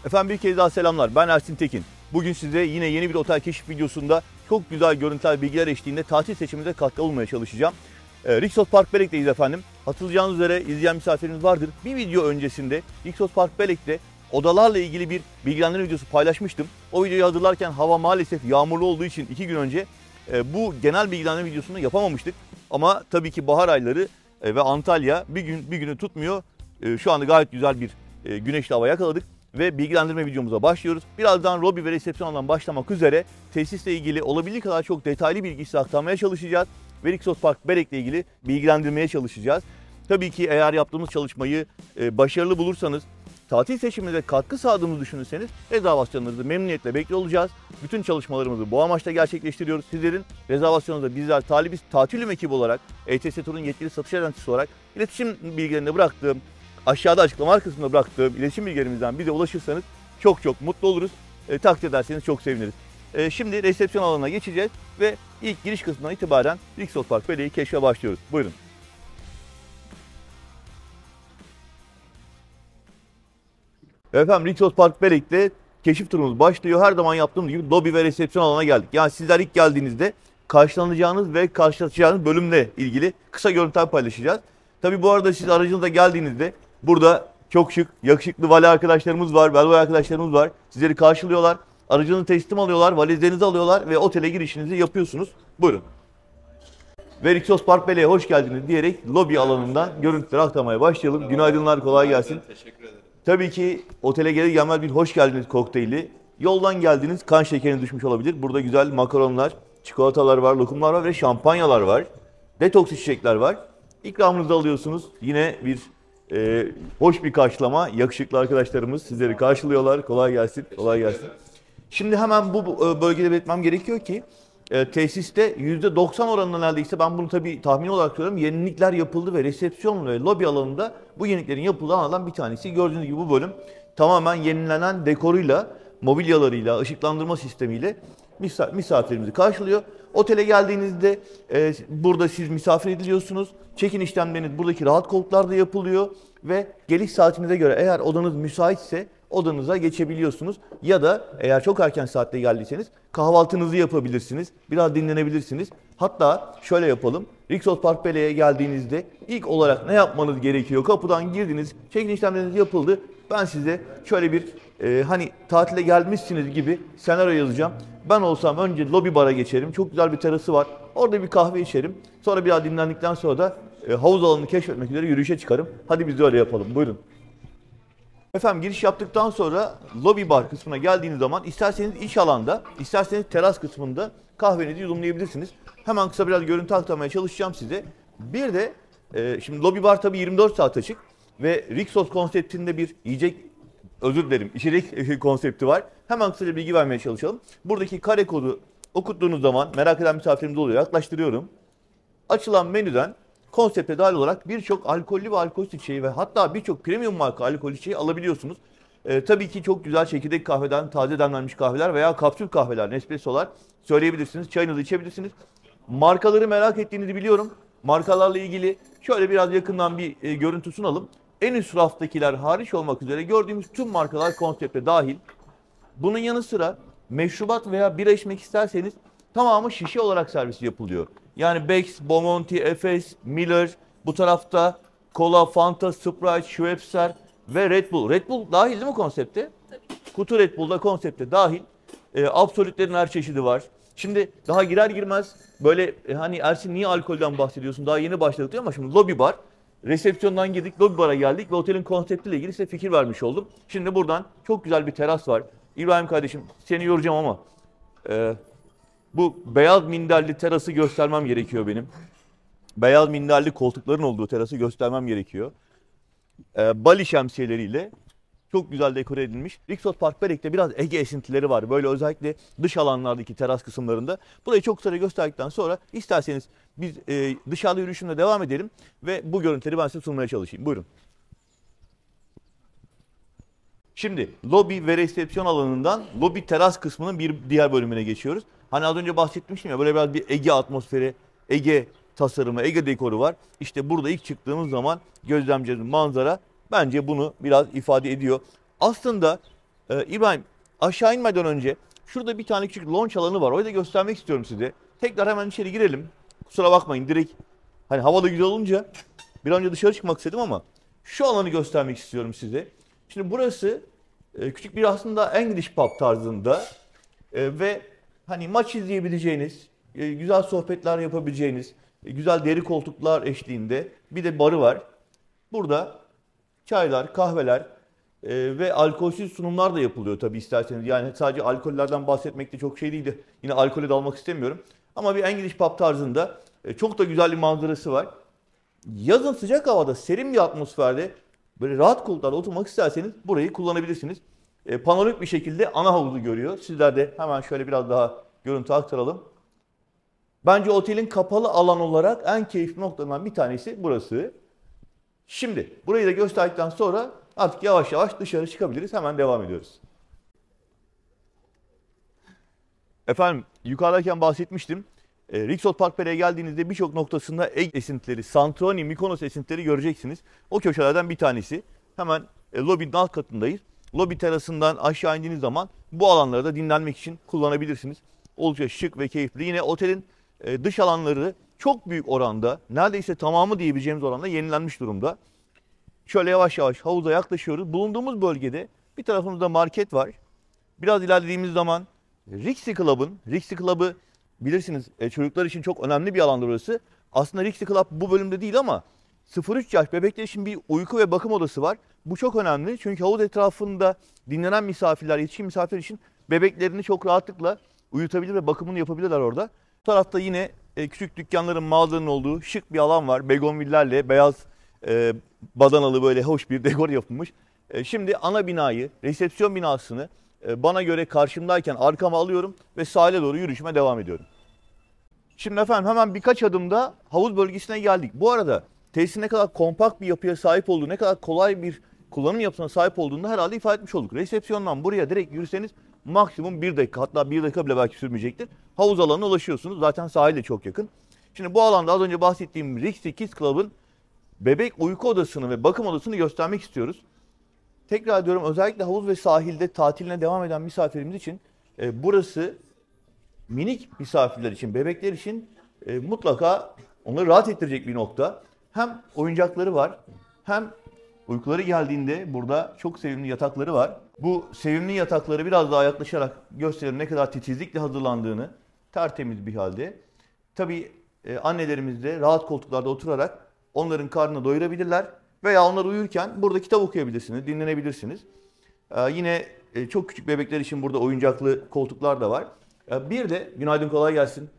Efendim bir kez daha selamlar. Ben Ersin Tekin. Bugün size yine yeni bir otel keşif videosunda çok güzel görüntüler, bilgiler eşliğinde tatil seçimimize katkı olmaya çalışacağım. Rixos Park Belek'teyiz efendim. Hatırlayacağınız üzere izleyen misafirimiz vardır. Bir video öncesinde Rixos Park Belek'te odalarla ilgili bir bilgilendirme videosu paylaşmıştım. O videoyu hazırlarken hava maalesef yağmurlu olduğu için 2 gün önce bu genel bilgilendirme videosunu yapamamıştık. Ama tabii ki bahar ayları ve Antalya bir günü tutmuyor. Şu anda gayet güzel bir güneşli hava yakaladık. Ve bilgilendirme videomuza başlıyoruz. Birazdan lobi ve resepsiyon alanından başlamak üzere tesisle ilgili olabildiği kadar çok detaylı bilgi size aktarmaya çalışacağız. Ve Rixos Park Belek'le ilgili bilgilendirmeye çalışacağız. Tabii ki eğer yaptığımız çalışmayı başarılı bulursanız, tatil seçiminde katkı sağladığımızı düşünürseniz rezervasyonlarınızı memnuniyetle bekliyor olacağız. Bütün çalışmalarımızı bu amaçla gerçekleştiriyoruz. Sizlerin rezervasyonunuza bizler talibiz, Tatilüm ekibi olarak, ETS Tur'un yetkili satış ajansı olarak iletişim bilgilerini bıraktığım, aşağıda açıklama kısmında bıraktığım iletişim bilgilerimizden bize ulaşırsanız çok mutlu oluruz. Takdir ederseniz çok seviniriz. Şimdi resepsiyon alanına geçeceğiz ve ilk giriş kısmından itibaren Rixos Park Belek'i keşfe başlıyoruz. Buyurun. Efendim Rixos Park Belek'te keşif turumuz başlıyor. Her zaman yaptığımız gibi lobi ve resepsiyon alanına geldik. Yani sizler ilk geldiğinizde karşılanacağınız ve karşılaşacağınız bölümle ilgili kısa görüntüler paylaşacağız. Tabi bu arada siz aracınızda geldiğinizde burada çok şık, yakışıklı vali arkadaşlarımız var, bellboy arkadaşlarımız var. Sizleri karşılıyorlar, aracınızı teslim alıyorlar, valizlerinizi alıyorlar ve otele girişinizi yapıyorsunuz. Buyurun. Ve Rixos Park Belek'e hoş geldiniz diyerek lobi alanından görüntüleri aktarmaya başlayalım. Günaydınlar, kolay gelsin. Teşekkür ederim. Tabii ki otele gelir gelmez bir hoş geldiniz kokteyli. Yoldan geldiniz, kan şekeriniz düşmüş olabilir. Burada güzel makaronlar, çikolatalar var, lokumlar var ve şampanyalar var. Detoks içecekler var. İkramınızı alıyorsunuz. Yine bir hoş bir karşılama. Yakışıklı arkadaşlarımız sizleri karşılıyorlar. Kolay gelsin. Kolay gelsin. Şimdi hemen bu bölgede belirtmem gerekiyor ki tesiste %90 oranında neredeyse, ben bunu tabii tahmin olarak söylüyorum, yenilikler yapıldı ve resepsiyon ve lobi alanında bu yeniliklerin yapıldığı alanlardan bir tanesi. Gördüğünüz gibi bu bölüm tamamen yenilenen dekoruyla, mobilyalarıyla, ışıklandırma sistemiyle misafirimizi karşılıyor. Otele geldiğinizde burada siz misafir ediliyorsunuz. Check-in işlemleriniz buradaki rahat koltuklarda yapılıyor ve geliş saatinize göre eğer odanız müsaitse odanıza geçebiliyorsunuz. Ya da eğer çok erken saatte geldiyseniz kahvaltınızı yapabilirsiniz. Biraz dinlenebilirsiniz. Hatta şöyle yapalım. Rixos Park Belek'e geldiğinizde ilk olarak ne yapmanız gerekiyor? Kapıdan girdiniz, check-in işlemleriniz yapıldı. Ben size şöyle bir hani tatile gelmişsiniz gibi senaryo yazacağım. Ben olsam önce lobi bara geçerim. Çok güzel bir terası var. Orada bir kahve içerim. Sonra biraz dinlendikten sonra da havuz alanını keşfetmek üzere yürüyüşe çıkarım. Hadi biz de öyle yapalım. Buyurun. Efendim giriş yaptıktan sonra lobi bar kısmına geldiğiniz zaman isterseniz iç alanda, isterseniz teras kısmında kahvenizi yudumlayabilirsiniz. Hemen kısa biraz görüntü aktarmaya çalışacağım size. Bir de şimdi lobi bar tabii 24 saat açık ve Rixos konseptinde bir içecek konsepti var. Hemen kısaca bilgi vermeye çalışalım. Buradaki kare kodu okuttuğunuz zaman, merak eden misafirimiz oluyor, yaklaştırıyorum. Açılan menüden konsepte dahil olarak birçok alkollü ve alkolsüz içeceği ve hatta birçok premium marka alkol içeceği alabiliyorsunuz. Tabii ki çok güzel çekirdek kahveden taze demlenmiş kahveler veya kapsül kahveler, Nespresso'lar söyleyebilirsiniz. Çayınızı içebilirsiniz. Markaları merak ettiğinizi biliyorum. Markalarla ilgili şöyle biraz yakından bir görüntü sunalım. En üst raftakiler hariç olmak üzere gördüğümüz tüm markalar konsepte dahil. Bunun yanı sıra meşrubat veya bira içmek isterseniz tamamı şişe olarak servis yapılıyor. Yani Beck's, Bomonti, Efes, Miller, bu tarafta Cola, Fanta, Sprite, Schweppes ve Red Bull. Red Bull dahil değil mi konsepte? Tabii. Kutu Red Bull da konsepte dahil. Absolutlerin her çeşidi var. Şimdi daha girer girmez böyle hani Ersin niye alkolden bahsediyorsun? Daha yeni başladık diyor ama şimdi lobi bar. Resepsiyondan girdik, lobi bara geldik ve otelin konseptiyle ilgili size fikir vermiş oldum. Şimdi buradan çok güzel bir teras var. İbrahim kardeşim seni yoracağım ama bu beyaz minderli terası göstermem gerekiyor benim. Beyaz minderli koltukların olduğu terası göstermem gerekiyor. Bali şemsiyeleriyle çok güzel dekore edilmiş. Rixos Park Belek'te biraz Ege esintileri var. Böyle özellikle dış alanlardaki teras kısımlarında. Burayı çok kısaca gösterdikten sonra isterseniz biz dışarıda yürüyüşümle devam edelim ve bu görüntüleri ben size sunmaya çalışayım. Buyurun. Şimdi lobi ve resepsiyon alanından lobi teras kısmının bir diğer bölümüne geçiyoruz. Hani az önce bahsetmiştim ya, böyle biraz bir Ege atmosferi, Ege tasarımı, Ege dekoru var. İşte burada ilk çıktığımız zaman gözlemleyeceğimiz manzara bence bunu biraz ifade ediyor. Aslında İbrahim, aşağı inmeden önce şurada bir tane küçük lounge alanı var. Orayı da göstermek istiyorum size. Tekrar hemen içeri girelim. Kusura bakmayın, direkt hani hava da güzel olunca bir an önce dışarı çıkmak istedim ama şu alanı göstermek istiyorum size. Şimdi burası küçük bir aslında English pub tarzında ve hani maç izleyebileceğiniz, güzel sohbetler yapabileceğiniz, güzel deri koltuklar eşliğinde bir de barı var. Burada çaylar, kahveler ve alkolsüz sunumlar da yapılıyor tabii isterseniz. Yani sadece alkollerden bahsetmek de çok şey değildi. Yine alkole dalmak istemiyorum. Ama bir English pub tarzında çok da güzel bir manzarası var. Yazın sıcak havada, serin bir atmosferde böyle rahat koltuklarda oturmak isterseniz burayı kullanabilirsiniz. Panoramik bir şekilde ana havuzu görüyor. Sizler de hemen şöyle biraz daha görüntü aktaralım. Bence otelin kapalı alan olarak en keyifli noktalarından bir tanesi burası. Şimdi burayı da gösterdikten sonra artık yavaş yavaş dışarı çıkabiliriz. Hemen devam ediyoruz. Efendim, yukarıdayken bahsetmiştim. Rixos Park Pere'ye geldiğinizde birçok noktasında Ege esintileri, Santorini, Mykonos esintileri göreceksiniz. O köşelerden bir tanesi. Hemen lobinin alt katındayız. Lobi terasından aşağı indiğiniz zaman bu alanları da dinlenmek için kullanabilirsiniz. Oldukça şık ve keyifli. Yine otelin dış alanları çok büyük oranda, neredeyse tamamı diyebileceğimiz oranda yenilenmiş durumda. Şöyle yavaş yavaş havuza yaklaşıyoruz. Bulunduğumuz bölgede bir tarafımızda market var. Biraz ilerlediğimiz zaman Rixi Club'ı bilirsiniz, çocuklar için çok önemli bir alandır orası. Aslında Rixi Club bu bölümde değil ama 0-3 yaş bebekler için bir uyku ve bakım odası var. Bu çok önemli çünkü havuz etrafında dinlenen misafirler, yetişkin misafirler için bebeklerini çok rahatlıkla uyutabilir ve bakımını yapabilirler orada. Bu tarafta yine küçük dükkanların, mağazaların olduğu şık bir alan var. Begonvillerle beyaz badanalı böyle hoş bir dekor yapılmış. Şimdi ana binayı, resepsiyon binasını bana göre karşımdayken arkama alıyorum ve sahile doğru yürüyüşüme devam ediyorum. Şimdi efendim hemen birkaç adımda havuz bölgesine geldik. Bu arada tesisin ne kadar kompakt bir yapıya sahip olduğu, ne kadar kolay bir kullanım yapısına sahip olduğunu herhalde ifade etmiş olduk. Resepsiyondan buraya direkt yürüseniz maksimum 1 dakika, hatta 1 dakika bile belki sürmeyecektir. Havuz alanına ulaşıyorsunuz. Zaten sahile çok yakın. Şimdi bu alanda az önce bahsettiğim Rixi Kids Club'ın bebek uyku odasını ve bakım odasını göstermek istiyoruz. Tekrar diyorum, özellikle havuz ve sahilde tatiline devam eden misafirimiz için burası minik misafirler için, bebekler için mutlaka onları rahat ettirecek bir nokta. Hem oyuncakları var, hem uykuları geldiğinde burada çok sevimli yatakları var. Bu sevimli yatakları biraz daha yaklaşarak gösterelim ne kadar titizlikle hazırlandığını, tertemiz bir halde. Tabii annelerimiz de rahat koltuklarda oturarak onların karnını doyurabilirler veya onlar uyurken burada kitap okuyabilirsiniz, dinlenebilirsiniz. Yine çok küçük bebekler için burada oyuncaklı koltuklar da var. Bir de, günaydın, kolay gelsin.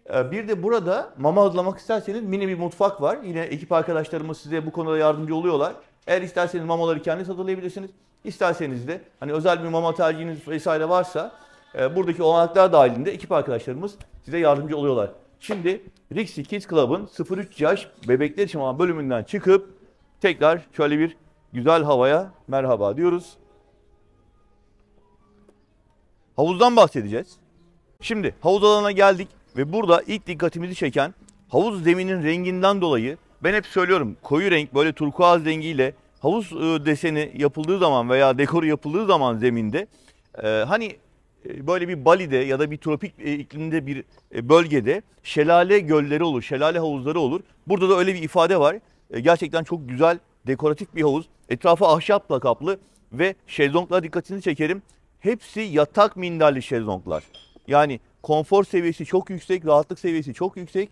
Bir de burada mama hazırlamak isterseniz mini bir mutfak var. Yine ekip arkadaşlarımız size bu konuda yardımcı oluyorlar. Eğer isterseniz mamaları kendiniz hazırlayabilirsiniz. İsterseniz de hani özel bir mama tercihiniz vesaire varsa buradaki olanaklar dahilinde ekip arkadaşlarımız size yardımcı oluyorlar. Şimdi Rixi Kids Club'ın 0-3 yaş bebekler için olan bölümünden çıkıp tekrar şöyle bir güzel havaya merhaba diyoruz. Havuzdan bahsedeceğiz. Şimdi havuz alanına geldik ve burada ilk dikkatimizi çeken havuz zeminin renginden dolayı, ben hep söylüyorum, koyu renk böyle turkuaz rengiyle havuz deseni yapıldığı zaman veya dekoru yapıldığı zaman zeminde hani böyle bir Bali'de ya da bir tropik iklimde bir bölgede şelale gölleri olur, şelale havuzları olur. Burada da öyle bir ifade var. Gerçekten çok güzel, dekoratif bir havuz. Etrafı ahşapla kaplı ve şezlonglara dikkatini çekerim. Hepsi yatak minderli şezlonglar. Yani konfor seviyesi çok yüksek, rahatlık seviyesi çok yüksek.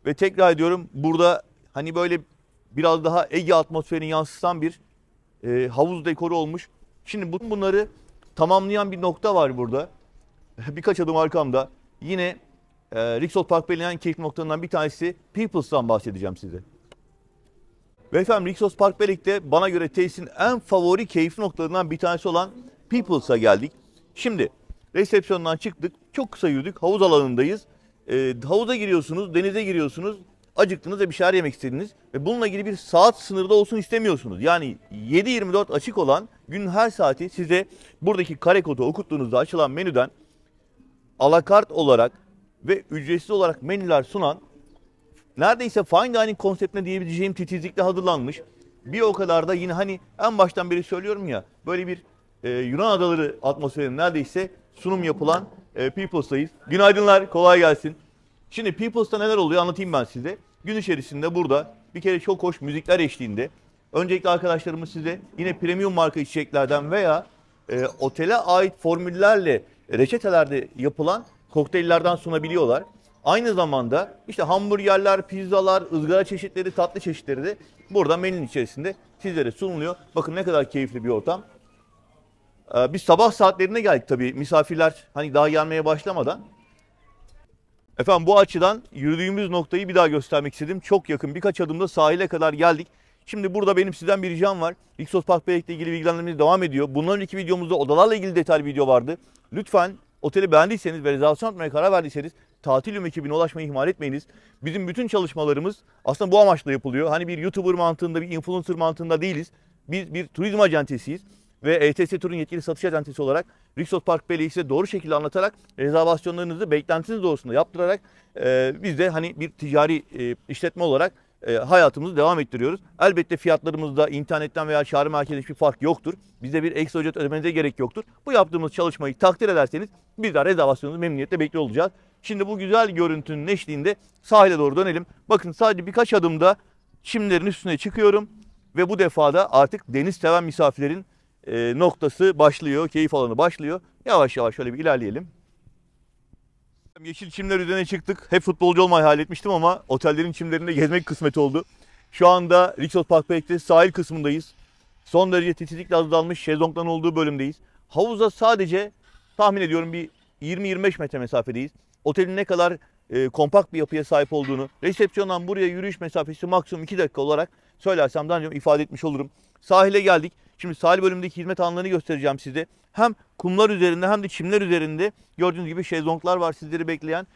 Ve tekrar ediyorum, burada hani böyle biraz daha Ege atmosferini yansıtan bir havuz dekoru olmuş. Şimdi bunları tamamlayan bir nokta var burada. Birkaç adım arkamda. Yine Rixos Park Belediye'nin keyif noktalarından bir tanesi Peoples'tan bahsedeceğim size. Ve efendim Rixos Park Belediye'de bana göre tesisin en favori keyif noktalarından bir tanesi olan Peoples'a geldik. Şimdi resepsiyondan çıktık, çok kısa yürüdük, havuz alanındayız. Havuza giriyorsunuz, denize giriyorsunuz, acıktınız ve bir şeyler yemek istediniz. Ve bununla ilgili bir saat sınırda olsun istemiyorsunuz. Yani 7/24 açık olan, günün her saati size buradaki kare kodu okuttuğunuzda açılan menüden alakart olarak ve ücretsiz olarak menüler sunan, neredeyse fine dining konseptine diyebileceğim titizlikle hazırlanmış bir o kadar da yine hani en baştan beri söylüyorum ya, böyle bir Yunan adaları atmosferinde neredeyse sunum yapılan Peoples'tayız. Günaydınlar, kolay gelsin. Şimdi Peoples'ta neler oluyor anlatayım ben size. Gün içerisinde burada bir kere çok hoş müzikler eşliğinde öncelikle arkadaşlarımız size yine premium marka içeceklerden veya otele ait formüllerle reçetelerde yapılan kokteyllerden sunabiliyorlar. Aynı zamanda işte hamburgerler, pizzalar, ızgara çeşitleri, tatlı çeşitleri de burada menünün içerisinde sizlere sunuluyor. Bakın ne kadar keyifli bir ortam. Biz sabah saatlerine geldik tabii, misafirler hani daha gelmeye başlamadan. Efendim bu açıdan yürüdüğümüz noktayı bir daha göstermek istedim. Çok yakın, birkaç adımda sahile kadar geldik. Şimdi burada benim sizden bir ricam var. Rixos Park Bey ile ilgili bilgilendirmemiz devam ediyor. Bundan önceki videomuzda odalarla ilgili detaylı video vardı. Lütfen oteli beğendiyseniz ve rezervasyon yapmaya karar verdiyseniz Tatil.com ekibine ulaşmayı ihmal etmeyiniz. Bizim bütün çalışmalarımız aslında bu amaçla yapılıyor. Hani bir YouTuber mantığında, bir influencer mantığında değiliz. Biz bir turizm acentesiyiz. Ve ETS Tur'un yetkili satış acentesi olarak Rixos Park Bey'i size doğru şekilde anlatarak rezervasyonlarınızı beklentiniz doğrusunda yaptırarak biz de hani bir ticari işletme olarak hayatımızı devam ettiriyoruz. Elbette fiyatlarımızda internetten veya çağrı merkezinde hiçbir fark yoktur. Bize bir ekstra ücret ödemenize gerek yoktur. Bu yaptığımız çalışmayı takdir ederseniz biz de rezervasyonunuzu memnuniyetle bekliyor olacağız. Şimdi bu güzel görüntünün eşliğinde sahile doğru dönelim. Bakın sadece birkaç adımda çimlerin üstüne çıkıyorum ve bu defada artık deniz seven misafirlerin noktası başlıyor, keyif alanı başlıyor. Yavaş yavaş şöyle bir ilerleyelim. Yeşil çimler üzerine çıktık. Hep futbolcu olmayı hayal etmiştim ama otellerin çimlerinde gezmek kısmet oldu. Şu anda Rixos Park Bay'de sahil kısmındayız. Son derece titizlikle hazırlanmış şezlongların olduğu bölümdeyiz. Havuza sadece tahmin ediyorum bir 20-25 metre mesafedeyiz. Otelin ne kadar kompakt bir yapıya sahip olduğunu, resepsiyondan buraya yürüyüş mesafesi maksimum 2 dakika olarak söylersem daha önce ifade etmiş olurum. Sahile geldik. Şimdi sahil bölümündeki hizmet alanlarını göstereceğim size. Hem kumlar üzerinde hem de çimler üzerinde gördüğünüz gibi şezlonglar var sizleri bekleyen.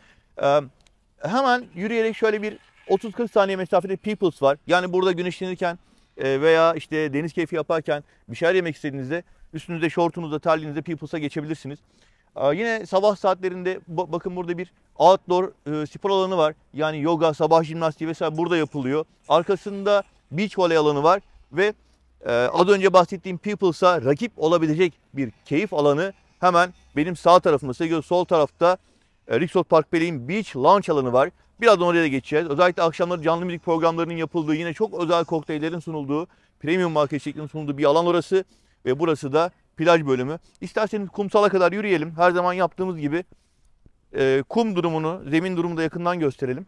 Hemen yürüyerek şöyle bir 30-40 saniye mesafede Peoples var. Yani burada güneşlenirken veya işte deniz keyfi yaparken bir şeyler yemek istediğinizde üstünüzde şortunuzda, terliğinizde Peoples'a geçebilirsiniz. Yine sabah saatlerinde bakın burada bir outdoor spor alanı var. Yani yoga, sabah jimnastiği vesaire burada yapılıyor. Arkasında beach voley alanı var ve az önce bahsettiğim Peoples'a rakip olabilecek bir keyif alanı hemen benim sağ tarafımda, sevgili sol tarafta Rixos Park Bey'in Beach Lounge alanı var. Birazdan oraya da geçeceğiz. Özellikle akşamları canlı müzik programlarının yapıldığı, yine çok özel kokteyllerin sunulduğu, premium market şeklinde sunulduğu bir alan orası. Ve burası da plaj bölümü. İsterseniz kumsala kadar yürüyelim. Her zaman yaptığımız gibi kum durumunu, zemin durumunu da yakından gösterelim.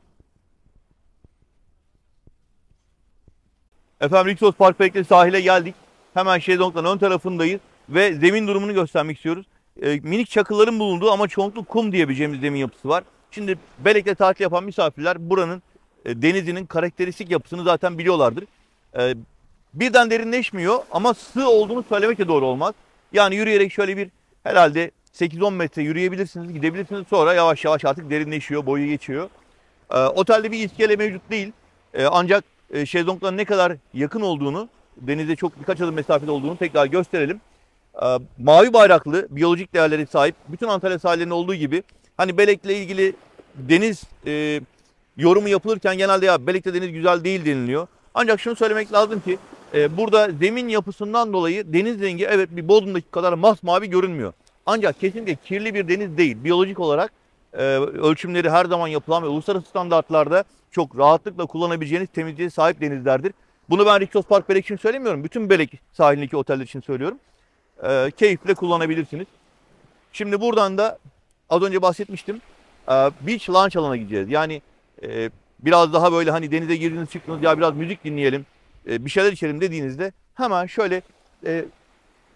Efendim Rixos Park Bey'de sahile geldik. Hemen şezlongların ön tarafındayız. Ve zemin durumunu göstermek istiyoruz. Minik çakılların bulunduğu ama çoğunlukla kum diyebileceğimiz zemin yapısı var. Şimdi Belek'te tatil yapan misafirler buranın denizinin karakteristik yapısını zaten biliyorlardır. Birden derinleşmiyor ama sığ olduğunu söylemek de doğru olmaz. Yani yürüyerek şöyle bir herhalde 8-10 metre yürüyebilirsiniz, gidebilirsiniz. Sonra yavaş yavaş artık derinleşiyor, boyu geçiyor. Otelde bir iskele mevcut değil. Ancak şezlongların ne kadar yakın olduğunu, denize çok birkaç adım mesafede olduğunu tekrar gösterelim. Mavi bayraklı, biyolojik değerlere sahip, bütün Antalya sahillerinde olduğu gibi hani Belek'le ilgili deniz yorumu yapılırken genelde ya Belek'te deniz güzel değil deniliyor. Ancak şunu söylemek lazım ki burada zemin yapısından dolayı deniz rengi evet bir Bodrum'daki kadar masmavi görünmüyor. Ancak kesinlikle kirli bir deniz değil. Biyolojik olarak ölçümleri her zaman yapılan ve uluslararası standartlarda çok rahatlıkla kullanabileceğiniz temizliğe sahip denizlerdir. Bunu ben Rixos Park Belek için söylemiyorum. Bütün Belek sahilindeki oteller için söylüyorum. Keyifle kullanabilirsiniz. Şimdi buradan da az önce bahsetmiştim. Beach Lounge alanına gideceğiz. Yani biraz daha böyle hani denize girdiniz çıktınız ya biraz müzik dinleyelim, bir şeyler içelim dediğinizde hemen şöyle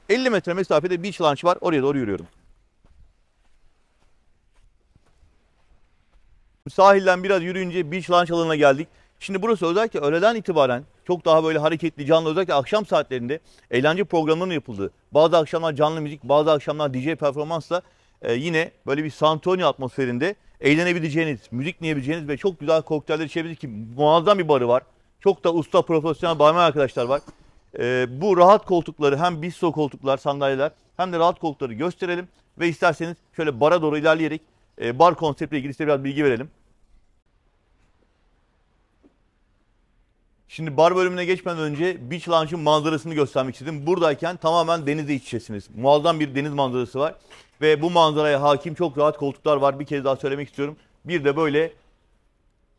50 metre mesafede Beach Lounge var. Oraya doğru yürüyorum. Sahilden biraz yürüyünce Beach Lounge alanına geldik. Şimdi burası özellikle öğleden itibaren çok daha böyle hareketli, canlı, özellikle akşam saatlerinde eğlence programlarının yapıldığı, bazı akşamlar canlı müzik, bazı akşamlar DJ performansla yine böyle bir Santorini atmosferinde eğlenebileceğiniz, müzik dinleyebileceğiniz ve çok güzel kokteyller içebileceğiniz ki muazzam bir barı var. Çok da usta, profesyonel barmen arkadaşlar var. Bu rahat koltukları hem bistro koltuklar, sandalyeler hem de rahat koltukları gösterelim ve isterseniz şöyle bara doğru ilerleyerek bar konseptiyle ilgili size biraz bilgi verelim. Şimdi bar bölümüne geçmeden önce Beach Lounge'ın manzarasını göstermek istedim. Buradayken tamamen denizle iç içesiniz. Muazzam bir deniz manzarası var. Ve bu manzaraya hakim çok rahat koltuklar var. Bir kez daha söylemek istiyorum. Bir de böyle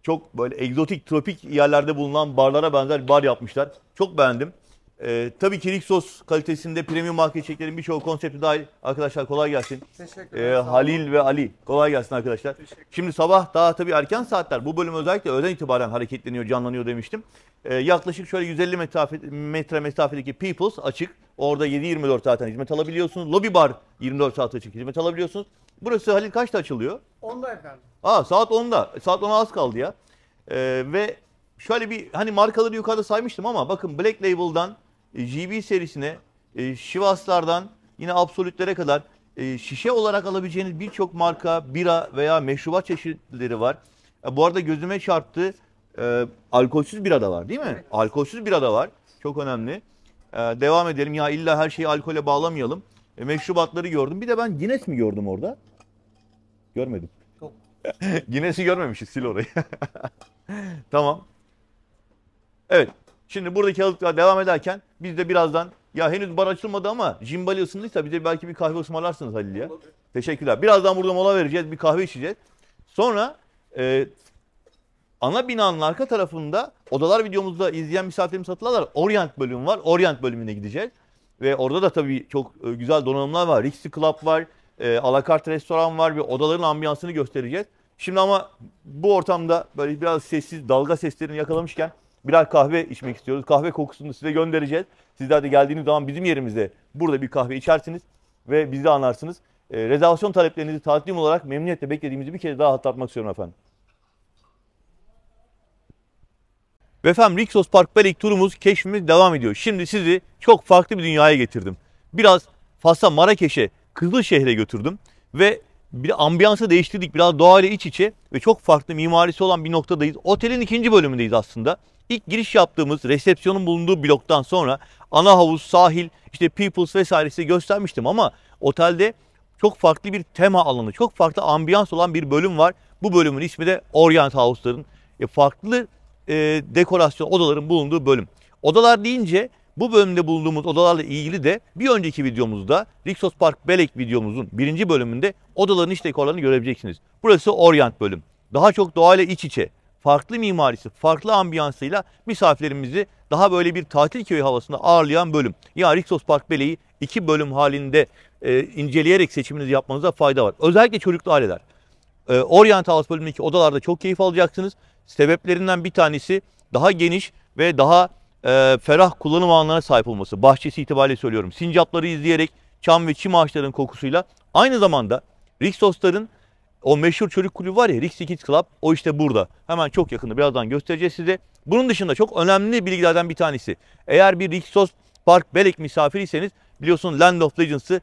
çok böyle egzotik, tropik yerlerde bulunan barlara benzer bir bar yapmışlar. Çok beğendim. Tabii ki Rixos kalitesinde premium marka içeceklerin birçoğu konsepti dahil. Arkadaşlar kolay gelsin. Teşekkürler. Halil ve Ali kolay gelsin arkadaşlar. Şimdi sabah daha tabii erken saatler. Bu bölüm özellikle öğleden itibaren hareketleniyor, canlanıyor demiştim. Yaklaşık şöyle 150 metre mesafedeki People's açık. Orada 7-24 zaten hizmet alabiliyorsunuz. Lobby bar 24 saat açık hizmet alabiliyorsunuz. Burası Halil kaçta açılıyor? 10'da efendim. Saat 10'da. Saat 10'a az kaldı ya. Ve şöyle bir hani markaları yukarıda saymıştım ama bakın Black Label'dan GB serisine, Chivas'lardan yine Absolut'lere kadar şişe olarak alabileceğiniz birçok marka bira veya meşrubat çeşitleri var. Bu arada gözüme çarptı. Alkolsüz bira da var değil mi? Evet. Alkolsüz bira da var. Çok önemli. Devam edelim. Ya illa her şeyi alkole bağlamayalım. Meşrubatları gördüm. Bir de ben Guinness mi gördüm orada? Görmedim. Guinness'i görmemişiz. Sil orayı. Tamam. Evet. Şimdi buradaki hazırlıklar devam ederken biz de birazdan ya henüz bar açılmadı ama Jimbali ısındıysa bize belki bir kahve ısmarlarsınız Halil ya. Teşekkürler. Birazdan burada mola vereceğiz. Bir kahve içeceğiz. Sonra ana binanın arka tarafında odalar videomuzda izleyen misafirlerimiz hatırlarlar. Orient bölümü var. Orient bölümüne gideceğiz. Ve orada da tabii çok güzel donanımlar var. Rixi Club var. Alakart restoran var ve odaların ambiyansını göstereceğiz. Şimdi ama bu ortamda böyle biraz sessiz dalga seslerini yakalamışken birer kahve içmek istiyoruz. Kahve kokusunu size göndereceğiz. Sizler de geldiğiniz zaman bizim yerimizde burada bir kahve içersiniz ve bizi anlarsınız. Rezervasyon taleplerinizi taahhütüm olarak memnuniyetle beklediğimizi bir kez daha hatırlatmak istiyorum efendim. Ve efendim Rixos Park Belek turumuz, keşfimiz devam ediyor. Şimdi sizi çok farklı bir dünyaya getirdim. Biraz Fas'a, Marrakeş'e, Kızılşehir'e götürdüm ve bir ambiyansı değiştirdik. Biraz doğayla iç içe ve çok farklı mimarisi olan bir noktadayız. Otelin ikinci bölümündeyiz aslında. İlk giriş yaptığımız resepsiyonun bulunduğu bloktan sonra ana havuz, sahil, işte People's vesairesi göstermiştim ama otelde çok farklı bir tema alanı, çok farklı ambiyans olan bir bölüm var. Bu bölümün ismi de Orient House'ların farklı dekorasyon odaların bulunduğu bölüm. Odalar deyince bu bölümde bulunduğumuz odalarla ilgili de bir önceki videomuzda Rixos Park Belek videomuzun birinci bölümünde odaların iç dekorlarını görebileceksiniz. Burası Orient bölüm. Daha çok doğayla iç içe, farklı mimarisi, farklı ambiyansıyla misafirlerimizi daha böyle bir tatil köyü havasında ağırlayan bölüm. Yani Rixos Park Belek'i iki bölüm halinde inceleyerek seçiminizi yapmanıza fayda var. Özellikle çocuklu aileler. Orient House bölümündeki odalarda çok keyif alacaksınız. Sebeplerinden bir tanesi daha geniş ve daha ferah kullanım alanlarına sahip olması. Bahçesi itibariyle söylüyorum. Sincapları izleyerek çam ve çim ağaçlarının kokusuyla aynı zamanda Rixos'ların o meşhur çocuk kulübü var ya, Rixi Kids Club, o işte burada. Hemen çok yakında birazdan göstereceğiz size. Bunun dışında çok önemli bilgilerden bir tanesi. Eğer bir Rixos Park Belek misafiriyseniz biliyorsunuz Land of Legends'ı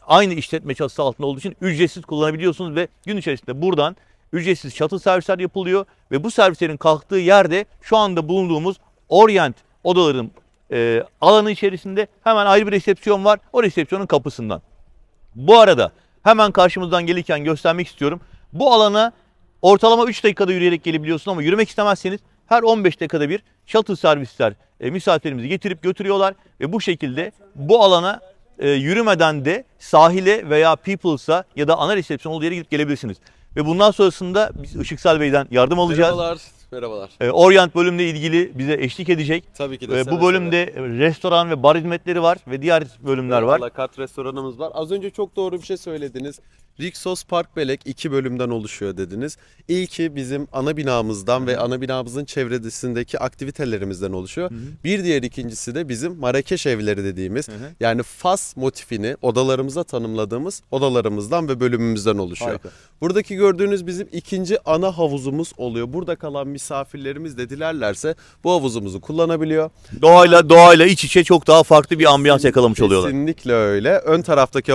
aynı işletme çatısı altında olduğu için ücretsiz kullanabiliyorsunuz ve gün içerisinde buradan ücretsiz shuttle servisler yapılıyor ve bu servislerin kalktığı yerde şu anda bulunduğumuz Orient odaların alanı içerisinde hemen ayrı bir resepsiyon var. O resepsiyonun kapısından. Bu arada hemen karşımızdan gelirken göstermek istiyorum. Bu alana ortalama 3 dakikada yürüyerek gelebiliyorsunuz ama yürümek istemezseniz her 15 dakikada bir shuttle servisler misafirlerimizi getirip götürüyorlar ve bu şekilde bu alana yürümeden de sahile veya Peoples'a ya da ana resepsiyon olduğu yere gidip gelebilirsiniz. Ve bundan sonrasında biz Işıksel Bey'den yardım alacağız. Merhabalar. Merhabalar. Orient bölümle ilgili bize eşlik edecek. Tabii ki de. Bu bölümde restoran ve bar hizmetleri var ve diğer bölümler var. Alakart restoranımız var. Az önce çok doğru bir şey söylediniz. Rixos Park Belek 2 bölümden oluşuyor dediniz. İlki bizim ana binamızdan ve ana binamızın çevresindeki aktivitelerimizden oluşuyor. Bir diğer ikincisi de bizim Marrakeş evleri dediğimiz yani Fas motifini odalarımıza tanımladığımız odalarımızdan ve bölümümüzden oluşuyor. Harika. Buradaki gördüğünüz bizim ikinci ana havuzumuz oluyor. Burada kalan misafirlerimiz de dilerlerse bu havuzumuzu kullanabiliyor. Doğayla iç içe çok daha farklı bir ambiyans yakalamış oluyorlar. Kesinlikle öyle. Ön taraftaki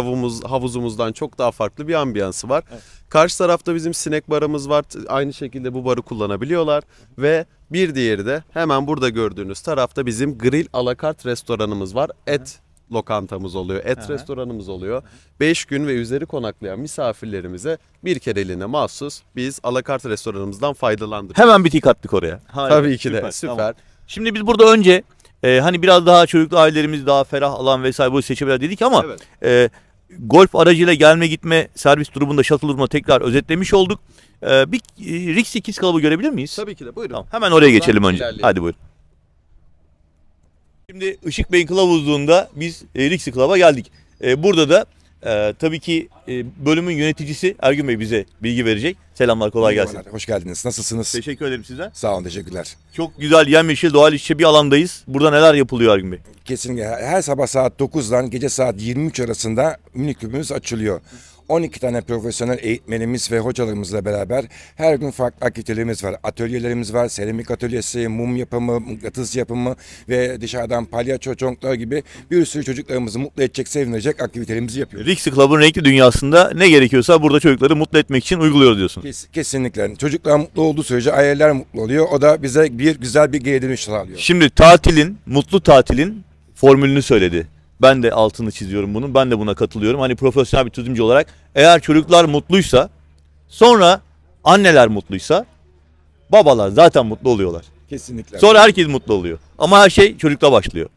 havuzumuzdan çok daha farklı bir ambiyansı var. Evet. Karşı tarafta bizim sinek barımız var. Aynı şekilde bu barı kullanabiliyorlar. Ve bir diğeri de hemen burada gördüğünüz tarafta bizim grill alakart restoranımız var. Et lokantamız oluyor. Et restoranımız oluyor. 5 gün ve üzeri konaklayan misafirlerimize bir kereliğine mahsus biz alakart restoranımızdan faydalandırıyoruz. Hemen bir tik attık oraya. Harika. Tabii ki de süper. Tamam. Şimdi biz burada önce hani biraz daha çocuklu ailelerimiz daha ferah alan vesaire bu seçebilir dedik ama golf aracıyla gelme gitme servis durumunda shuttle durumunda tekrar özetlemiş olduk. Bir Rixi Kids Club'ı görebilir miyiz? Tabii ki de, buyurun. Tamam, hemen oraya geçelim önce. İlerleyelim. Hadi buyurun. Şimdi Işık Bey'in kılavuzluğunda biz Rixi Club'a geldik. Burada da tabii ki bölümün yöneticisi Ergün Bey bize bilgi verecek. Selamlar, kolay gelsin. Merhabalar, hoş geldiniz. Nasılsınız? Teşekkür ederim size. Sağ olun, teşekkürler. Çok güzel yemyeşil doğal içe bir alandayız. Burada neler yapılıyor Ergün Bey? Kesinlikle her sabah saat 9'dan gece saat 23 arasında mini kulübümüz açılıyor. 12 tane profesyonel eğitmenimiz ve hocalarımızla beraber her gün farklı aktivitelerimiz var. Atölyelerimiz var. Seramik atölyesi, mum yapımı, mıknatıs yapımı ve dışarıdan palyaço çonklar gibi bir sürü çocuklarımızı mutlu edecek, sevindirecek aktivitelerimizi yapıyoruz. Rixi Club'ın renkli dünyasında ne gerekiyorsa burada çocukları mutlu etmek için uyguluyoruz diyorsun. Kesinlikle. Çocuklar mutlu olduğu sürece aileler mutlu oluyor. O da bize bir güzel bir geri dönüş sağlıyor. Şimdi tatilin, mutlu tatilin formülünü söyledi. Ben de altını çiziyorum bunun. Ben de buna katılıyorum. Hani profesyonel bir turizmci olarak eğer çocuklar mutluysa, sonra anneler mutluysa, babalar zaten mutlu oluyorlar. Kesinlikle. Sonra herkes mutlu oluyor. Ama her şey çocukla başlıyor.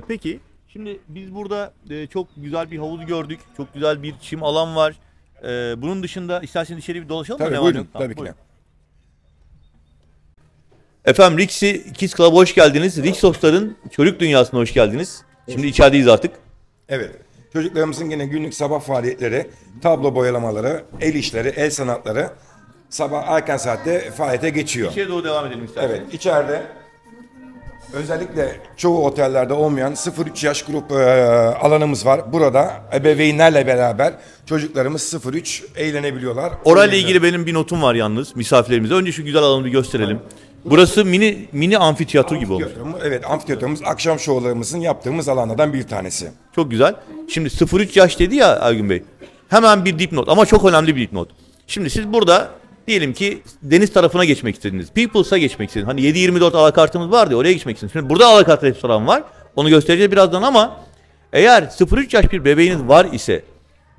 Peki şimdi biz burada çok güzel bir havuz gördük. Çok güzel bir çim alan var. Bunun dışında isterseniz içeri bir dolaşalım mı? Tabii Ne var buyurun. ne yok? Tamam, Tabii ki de. buyurun. Efendim Rixi Kids Club'a hoş geldiniz. Rixos'ların çocuk dünyasına hoş geldiniz. Şimdi içerideyiz artık. Evet. Çocuklarımızın yine günlük sabah faaliyetleri, tablo boyalamaları, el işleri, el sanatları sabah erken saatte faaliyete geçiyor. İçeri doğru devam edelim isterseniz. Evet, içeride özellikle çoğu otellerde olmayan 0-3 yaş grup alanımız var. Burada ebeveynlerle beraber çocuklarımız 0-3 eğlenebiliyorlar. Orayla ilgili benim bir notum var yalnız misafirlerimize. Önce şu güzel alanı bir gösterelim. Burası mini amfiteyatro gibi olmuş. Evet, amfiteyatromuz akşam şovlarımızın yaptığımız alanlardan bir tanesi. Çok güzel. Şimdi 0-3 yaş dedi ya Ergün Bey. Hemen bir dipnot ama çok önemli bir dipnot. Şimdi siz burada diyelim ki deniz tarafına geçmek istediniz. Peoples'a geçmek istediniz. Hani 7-24 alakartımız vardı ya, oraya geçmek istediniz. Şimdi burada alakart restoran var. Onu göstereceğiz birazdan ama eğer 0-3 yaş bir bebeğiniz var ise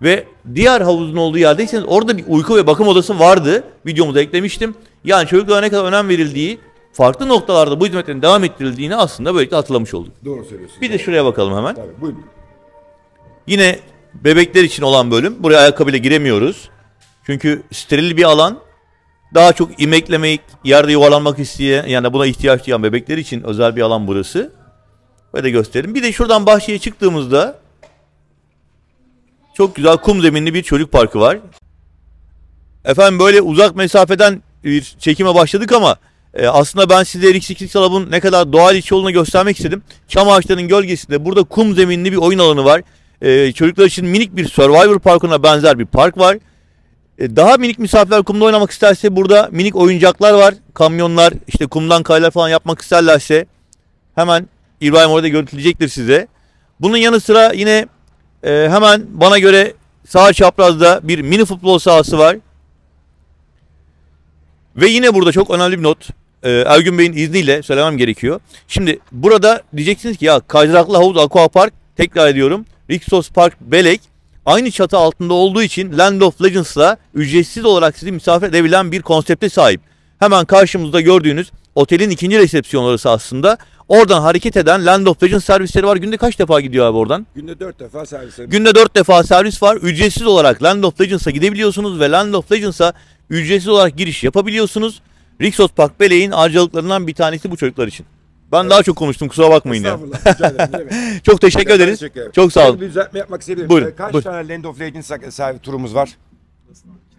ve diğer havuzun olduğu yerdeyseniz orada bir uyku ve bakım odası vardı. Videomuza eklemiştim. Yani çocuklara ne kadar önem verildiği, farklı noktalarda bu hizmetlerin devam ettirildiğini aslında böylelikle hatırlamış olduk. Doğru söylüyorsunuz. Bir de şuraya bakalım hemen. Tabii, buyurun. Yine bebekler için olan bölüm. Buraya ayakkabıyla giremiyoruz. Çünkü steril bir alan. Daha çok imeklemek, yerde yuvarlanmak isteyen, yani buna ihtiyaç duyan bebekler için özel bir alan burası. Böyle göstereyim. Bir de şuradan bahçeye çıktığımızda çok güzel kum zeminli bir çocuk parkı var. Efendim böyle uzak mesafeden bir çekime başladık ama aslında ben size Rixi Kids Club'ın ne kadar doğal içi olduğunu göstermek istedim. Çam ağaçlarının gölgesinde burada kum zeminli bir oyun alanı var. Çocuklar için minik bir Survivor parkına benzer bir park var. Daha minik misafirler kumda oynamak isterse burada minik oyuncaklar var. Kamyonlar, işte kumdan kaylar falan yapmak isterlerse hemen İbrahim orada görüntüleyecektir size. Bunun yanı sıra yine hemen bana göre sağ çaprazda bir mini futbol sahası var. Ve yine burada çok önemli bir not. Ergün Bey'in izniyle söylemem gerekiyor. Şimdi burada diyeceksiniz ki ya Kaydıraklı Havuz Aqua Park, tekrar ediyorum, Rixos Park Belek aynı çatı altında olduğu için Land of Legends'la ücretsiz olarak sizi misafir edebilen bir konsepte sahip. Hemen karşımızda gördüğünüz otelin ikinci resepsiyon orası aslında. Oradan hareket eden Land of Legends servisleri var. Günde kaç defa gidiyor abi oradan? Günde 4 defa servisler. Günde 4 defa servis var. Ücretsiz olarak Land of Legends'a gidebiliyorsunuz ve Land of Legends'a ücretsiz olarak giriş yapabiliyorsunuz. Rixos Park Belek'in harcalıklarından bir tanesi bu çocuklar için. Ben daha çok konuştum, kusura bakmayın ya. Estağfurullah, rica ederim, ne demek. Çok teşekkür ederiz. Çok sağ olun. Bir düzeltme yapmak istedim. Buyurun, Kaç buyurun. tane Land of Legends turumuz var?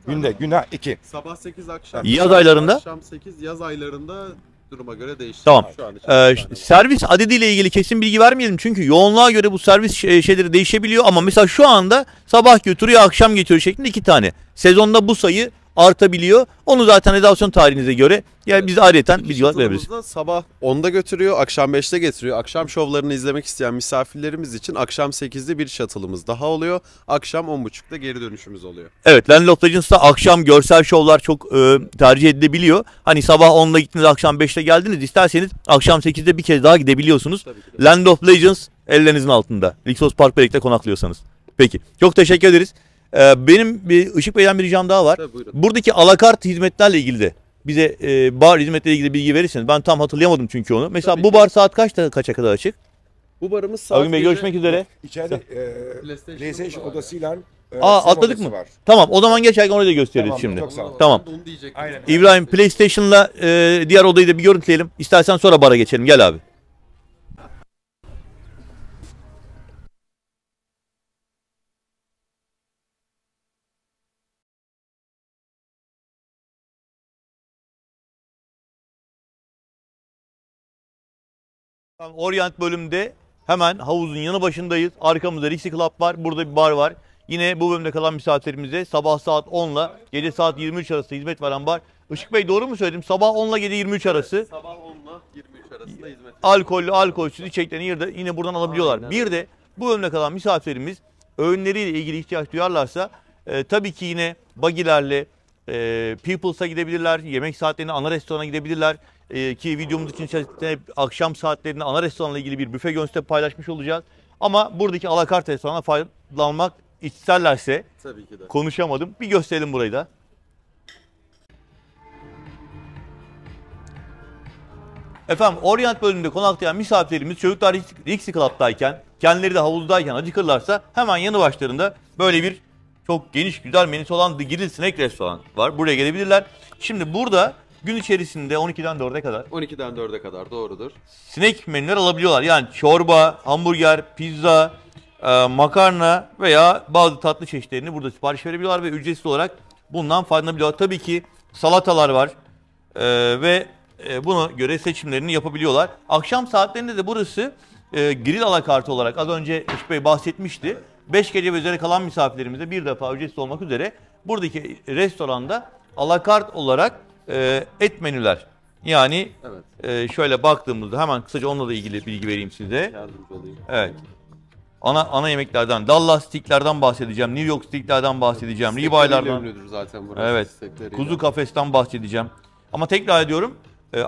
Günde 2. Sabah 8 akşam. Yaz aylarında? Akşam 8, yaz aylarında duruma göre değişir. Tamam. Şu an için Servis adediyle ilgili kesin bilgi vermeyelim çünkü yoğunluğa göre bu servis şeyleri değişebiliyor ama mesela şu anda sabah götürüyor, akşam getiriyor şeklinde 2 tane. Sezonda bu sayı artabiliyor. Onu zaten rezervasyon tarihinize göre yani biz ayrıyeten bilgi olarak verebiliriz. Sabah 10'da götürüyor, akşam 5'te getiriyor. Akşam şovlarını izlemek isteyen misafirlerimiz için akşam 8'de bir shuttle'ımız daha oluyor. Akşam 10.30'da geri dönüşümüz oluyor. Evet, Land of Legends'ta akşam görsel şovlar çok tercih edilebiliyor. Hani sabah 10'da gittiniz, akşam 5'te geldiniz. İsterseniz akşam 8'de bir kez daha gidebiliyorsunuz. Land of Legends ellerinizin altında. Rixos Park Belek'te konaklıyorsanız. Peki. Çok teşekkür ederiz. Benim Işık Bey'den bir ricam daha var. Tabii, buyurun. Buradaki alakart hizmetlerle ilgili de bize bar hizmetleriyle ilgili bilgi verirseniz. Ben tam hatırlayamadım çünkü onu. Mesela Tabii bu ki. bar saat kaçta kaça kadar açık? Bu barımız saat Ergün Bey gece- görüşmek üzere. İçeride PlayStation PlayStation var. odasıyla Aa sinema atladık odası mı? var. Tamam o zaman geçerken orayı da gösteririz Tamam, şimdi. çok sağ ol. Tamam. Ben de onu diyecektim. Aynen. İbrahim PlayStation'la diğer odayı da bir görüntüleyelim. İstersen sonra bara geçelim. Gel abi. Tamam, Orient bölümde hemen havuzun yanı başındayız. Arkamızda Rixi Club var. Burada bir bar var. Yine bu bölümde kalan misafirlerimize sabah saat 10 ile gece saat 23 arası hizmet veren bar. Işık Bey doğru mu söyledim? Sabah 10 ile gece 23 arası. Sabah 10 ile 23 arasında hizmet. Alkollü, alkolsüz içeceklerini yine buradan alabiliyorlar. Aynen. Bir de bu bölümde kalan misafirlerimiz öğünleriyle ilgili ihtiyaç duyarlarsa tabii ki yine bagilerle Peoples'a gidebilirler. Yemek saatlerinde ana restorana gidebilirler. Ki videomuz için içerisinde akşam saatlerinde ana restoranla ilgili bir büfe görüntüsü paylaşmış olacağız. Ama buradaki alakart restorana faydalanmak isterlerse Tabii ki de. konuşamadım. Bir gösterelim burayı da. Efendim Orient bölümünde konaklayan misafirlerimiz çocuklar Rixi Club'dayken, kendileri de havuzdayken acıkırlarsa hemen yanı başlarında böyle bir çok geniş güzel menüsü olan The Grill Snack Restoran var. Buraya gelebilirler. Şimdi burada gün içerisinde 12'den 4'e kadar 12'den 4'e kadar doğrudur. snack menüler alabiliyorlar. Yani çorba, hamburger, pizza, makarna veya bazı tatlı çeşitlerini burada sipariş verebiliyorlar ve ücretsiz olarak bundan faydalanabiliyorlar. Tabii ki salatalar var ve buna göre seçimlerini yapabiliyorlar. Akşam saatlerinde de burası grill alakartı olarak az önce Işık Bey bahsetmişti. 5 gece ve üzeri kalan misafirlerimize bir defa ücretsiz olmak üzere buradaki restoranda alakart olarak et menüler. Yani Evet. şöyle baktığımızda hemen kısaca onunla da ilgili bilgi vereyim size. Yardımcı olayım. Evet. Ana yemeklerden, Dallas steaklerden bahsedeceğim, New York steaklerden bahsedeceğim, Steakleriyle ribeylerden, ünlüdür zaten burası. evet, steakleriyle. kuzu kafesten bahsedeceğim. Ama tekrar ediyorum,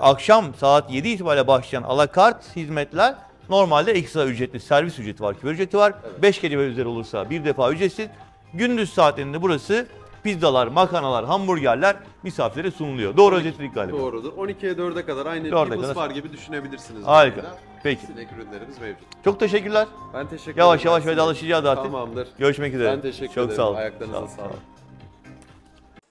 akşam saat 7 itibariyle başlayan alakart hizmetler normalde ekstra ücretli, servis ücreti var, küver ücreti var. 5 gece ve üzeri olursa bir defa ücretsiz. Gündüz saatlerinde burası pizzalar, makarnalar, hamburgerler misafirlere sunuluyor. Doğru özetledik galiba. Doğrudur. 12'ye 4'e kadar aynı 4'e People's kadar. Bar gibi düşünebilirsiniz. Harika. burada. Peki. Sinek ürünlerimiz mevcut. Çok teşekkürler. Ben teşekkür Yavaş ederim. yavaş Ben vedalaşacağız size- artık. Tamamdır. Görüşmek üzere. Ben teşekkür Çok ederim. sağ olun. Ayaklarınıza sağlık.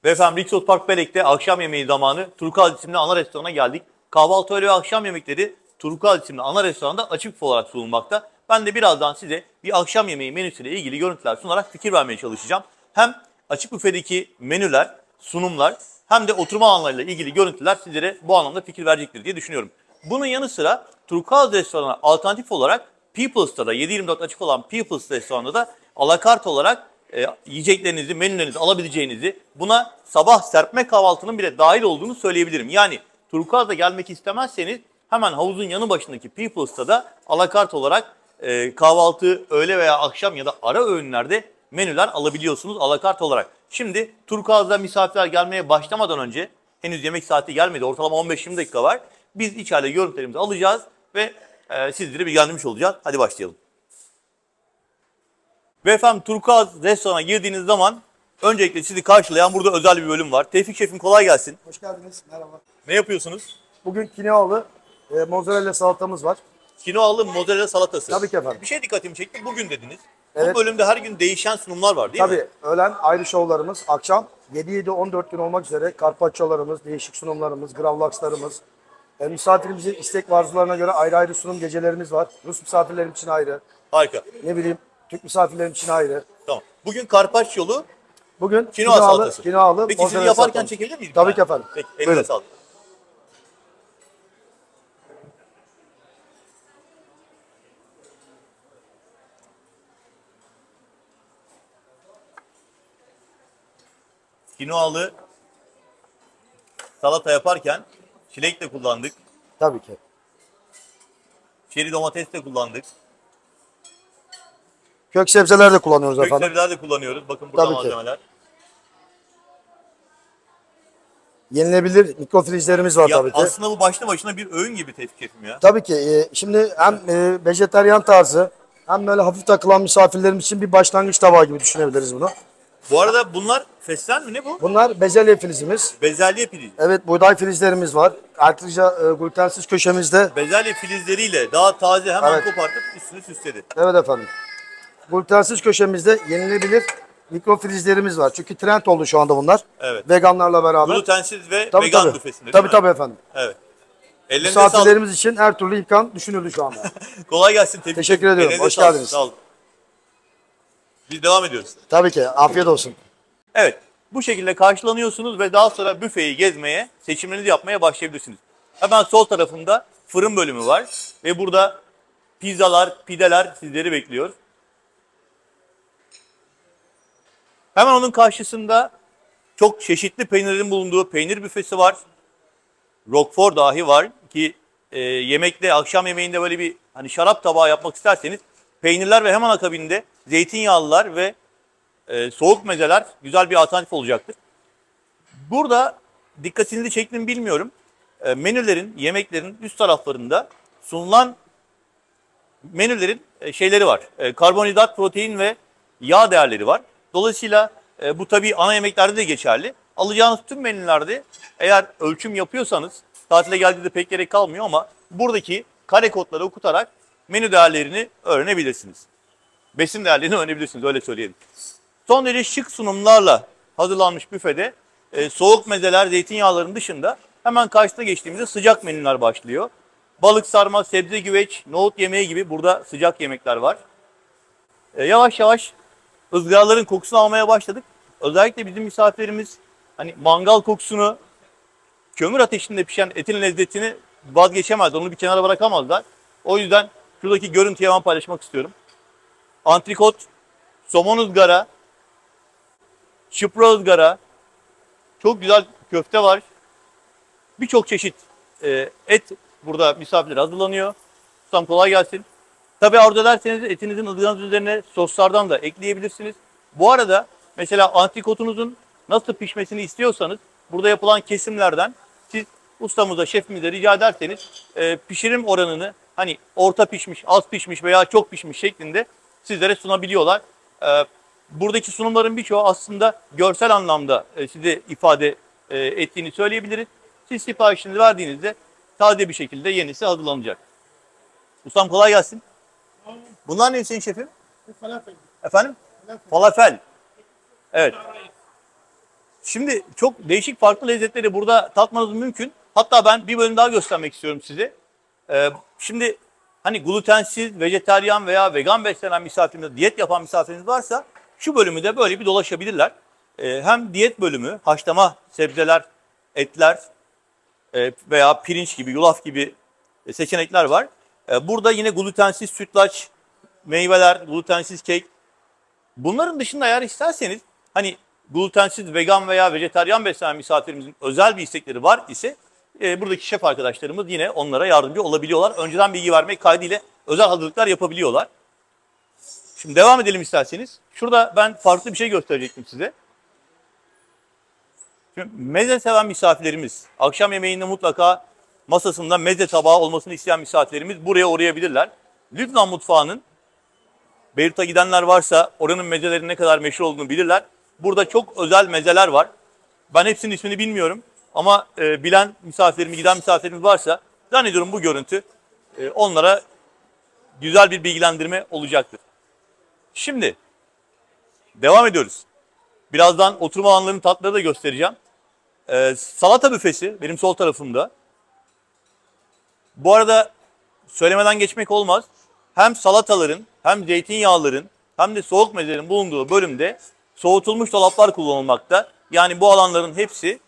Ve efendim Rixos Park Belek'te akşam yemeği zamanı Turkuaz isimli ana restorana geldik. Kahvaltı öğle ve akşam yemekleri Turkuaz isimli ana restoranda açık büfe olarak sunulmakta. Ben de birazdan size bir akşam yemeği menüsüyle ilgili görüntüler sunarak fikir vermeye çalışacağım. Hem açık büfedeki menüler, sunumlar hem de oturma alanlarıyla ilgili görüntüler sizlere bu anlamda fikir verecektir diye düşünüyorum. Bunun yanı sıra Turkuaz restoranına alternatif olarak Peoples'ta da 7/24 açık olan Peoples restoranında da alakart olarak yiyeceklerinizi, menülerinizi alabileceğinizi, buna sabah serpme kahvaltının bile dahil olduğunu söyleyebilirim. Yani Turkuaz'da gelmek istemezseniz hemen havuzun yanı başındaki Peoples'ta da alakart olarak kahvaltı, öğle veya akşam ya da ara öğünlerde menüler alabiliyorsunuz alakart olarak. Şimdi Turkuaz'da misafirler gelmeye başlamadan önce, henüz yemek saati gelmedi, ortalama 15-20 dakika var. Biz içeride görüntülerimizi alacağız ve sizleri bilgilendirmiş olacağız. Hadi başlayalım. Ve efendim Turkuaz restorana girdiğiniz zaman öncelikle sizi karşılayan burada özel bir bölüm var. Tevfik Şef'im kolay gelsin. Hoş geldiniz. Merhaba. Ne yapıyorsunuz? Bugün kinoalı mozzarella salatamız var. Kinoalı mozzarella salatası. Tabii ki efendim. Bir şey dikkatimi çekti. Bugün dediniz. Evet. Bu bölümde her gün değişen sunumlar var değil mi? Tabii öğlen ayrı şovlarımız, akşam 7-14 gün olmak üzere karpacçolarımız, değişik sunumlarımız, gravlakslarımız. Misafirimizin istek ve arzularına göre ayrı ayrı sunum gecelerimiz var. Rus misafirlerim için ayrı, Harika. ne bileyim Türk misafirlerim için ayrı. Tamam. Bugün karpacciyolu Bugün kinoa salatası. kinoalı Peki sizi mozzarella yaparken salatamız. çekebilir miyiz? Tabii ki efendim. Peki elinize Buyurun. sağlık. Kinoalı salata yaparken çilek de kullandık. Tabii ki. Çeri domates de kullandık. Kök sebzeler de kullanıyoruz Kök efendim. sebzeler de kullanıyoruz. Bakın burada Tabii ki. malzemeler. Yenilebilir mikrofrizlerimiz var Ya tabii ki. aslında bu başlı başına bir öğün gibi Tevfik Şef'im ya. Tabii ki. Şimdi hem vejeteryan tarzı hem böyle hafif takılan misafirlerimiz için bir başlangıç tabağı gibi düşünebiliriz bunu. Bu arada bunlar fesleğen mi? Ne bu? Bunlar bezelye filizimiz. Bezelye filiz. Evet, buğday filizlerimiz var. Ayrıca glutensiz köşemizde. Bezelye filizleriyle daha taze hemen Evet. kopartıp üstünü süsledi. Evet efendim. Glutensiz köşemizde yenilebilir mikro filizlerimiz var. Çünkü trend oldu şu anda bunlar. Evet. Veganlarla beraber. Glutensiz ve Tabii, vegan tabii. büfesinde değil Tabii mi? tabii efendim. Evet. Ellerinize sağlık. Misafirlerimiz için her türlü imkan düşünüldü şu anda. Kolay gelsin. Tebrik Teşekkür ederim. ediyorum. Ellerinize Hoş sağlık. geldiniz. Sağ olun. Biz devam ediyoruz. Tabii ki. Afiyet olsun. Evet. Bu şekilde karşılanıyorsunuz ve daha sonra büfeyi gezmeye, seçimlerinizi yapmaya başlayabilirsiniz. Hemen sol tarafında fırın bölümü var. Ve burada pizzalar, pideler sizleri bekliyor. Hemen onun karşısında çok çeşitli peynirlerin bulunduğu peynir büfesi var. Roquefort dahi var ki yemekte, akşam yemeğinde böyle bir hani şarap tabağı yapmak isterseniz peynirler ve hemen akabinde zeytinyağlılar ve soğuk mezeler güzel bir alternatif olacaktır. Burada dikkatinizi çekti mi bilmiyorum. Menülerin, yemeklerin üst taraflarında sunulan menülerin şeyleri var. Karbonhidrat, protein ve yağ değerleri var. Dolayısıyla bu tabii ana yemeklerde de geçerli. Alacağınız tüm menülerde eğer ölçüm yapıyorsanız tatile geldiğinde pek gerek kalmıyor ama buradaki kare kodları okutarak menü değerlerini öğrenebilirsiniz. Besin değerlerini öğrenebilirsiniz, öyle söyleyelim. Son derece şık sunumlarla hazırlanmış büfede soğuk mezeler, zeytinyağların dışında hemen karşısına geçtiğimizde sıcak menüler başlıyor. Balık sarma, sebze güveç, nohut yemeği gibi burada sıcak yemekler var. Yavaş yavaş ızgaraların kokusunu almaya başladık. Özellikle bizim misafirlerimiz hani mangal kokusunu, kömür ateşinde pişen etin lezzetini vazgeçemezler. Onu bir kenara bırakamazlar. O yüzden şuradaki görüntüyü hemen paylaşmak istiyorum. Antrikot, somon ızgara, çıpra ızgara, çok güzel köfte var. Birçok çeşit et burada misafirlere hazırlanıyor. Ustam kolay gelsin. Tabii arzu ederseniz etinizin ızgaranız üzerine soslardan da ekleyebilirsiniz. Bu arada mesela antrikotunuzun nasıl pişmesini istiyorsanız burada yapılan kesimlerden siz ustamıza, şefimize rica ederseniz pişirim oranını hani orta pişmiş, az pişmiş veya çok pişmiş şeklinde sizlere sunabiliyorlar. Buradaki sunumların birçoğu aslında görsel anlamda size ifade ettiğini söyleyebiliriz. Siz siparişinizi verdiğinizde taze bir şekilde yenisi hazırlanacak. Ustam kolay gelsin. Bunlar ne senin şefim? Falafel. Efendim? Falafel. Evet. Şimdi çok değişik farklı lezzetleri burada tatmanız mümkün. Hatta ben bir bölüm daha göstermek istiyorum size. Şimdi hani glutensiz, vejetaryen veya vegan beslenen misafirimiz, diyet yapan misafiriniz varsa şu bölümü de böyle bir dolaşabilirler. Hem diyet bölümü, haşlama sebzeler, etler veya pirinç gibi, yulaf gibi seçenekler var. Burada yine glutensiz sütlaç, meyveler, glutensiz kek. Bunların dışında eğer isterseniz hani glutensiz, vegan veya vejetaryen beslenen misafirimizin özel bir istekleri var ise buradaki şef arkadaşlarımız yine onlara yardımcı olabiliyorlar. Önceden bilgi vermek kaydıyla özel hazırlıklar yapabiliyorlar. Şimdi devam edelim isterseniz. Şurada ben farklı bir şey gösterecektim size. Şimdi meze seven misafirlerimiz, akşam yemeğinde mutlaka masasında meze tabağı olmasını isteyen misafirlerimiz buraya uğrayabilirler. Lübnan mutfağının, Beyrut'a gidenler varsa oranın mezelerinin ne kadar meşhur olduğunu bilirler. Burada çok özel mezeler var. Ben hepsinin ismini bilmiyorum ama bilen misafirimiz, giden misafirimiz varsa zannediyorum bu görüntü onlara güzel bir bilgilendirme olacaktır. Şimdi devam ediyoruz. Birazdan oturma alanlarının tatları da göstereceğim. Salata büfesi benim sol tarafımda. Bu arada söylemeden geçmek olmaz. Hem salataların hem zeytinyağların hem de soğuk mezelerin bulunduğu bölümde soğutulmuş dolaplar kullanılmakta. Yani bu alanların hepsi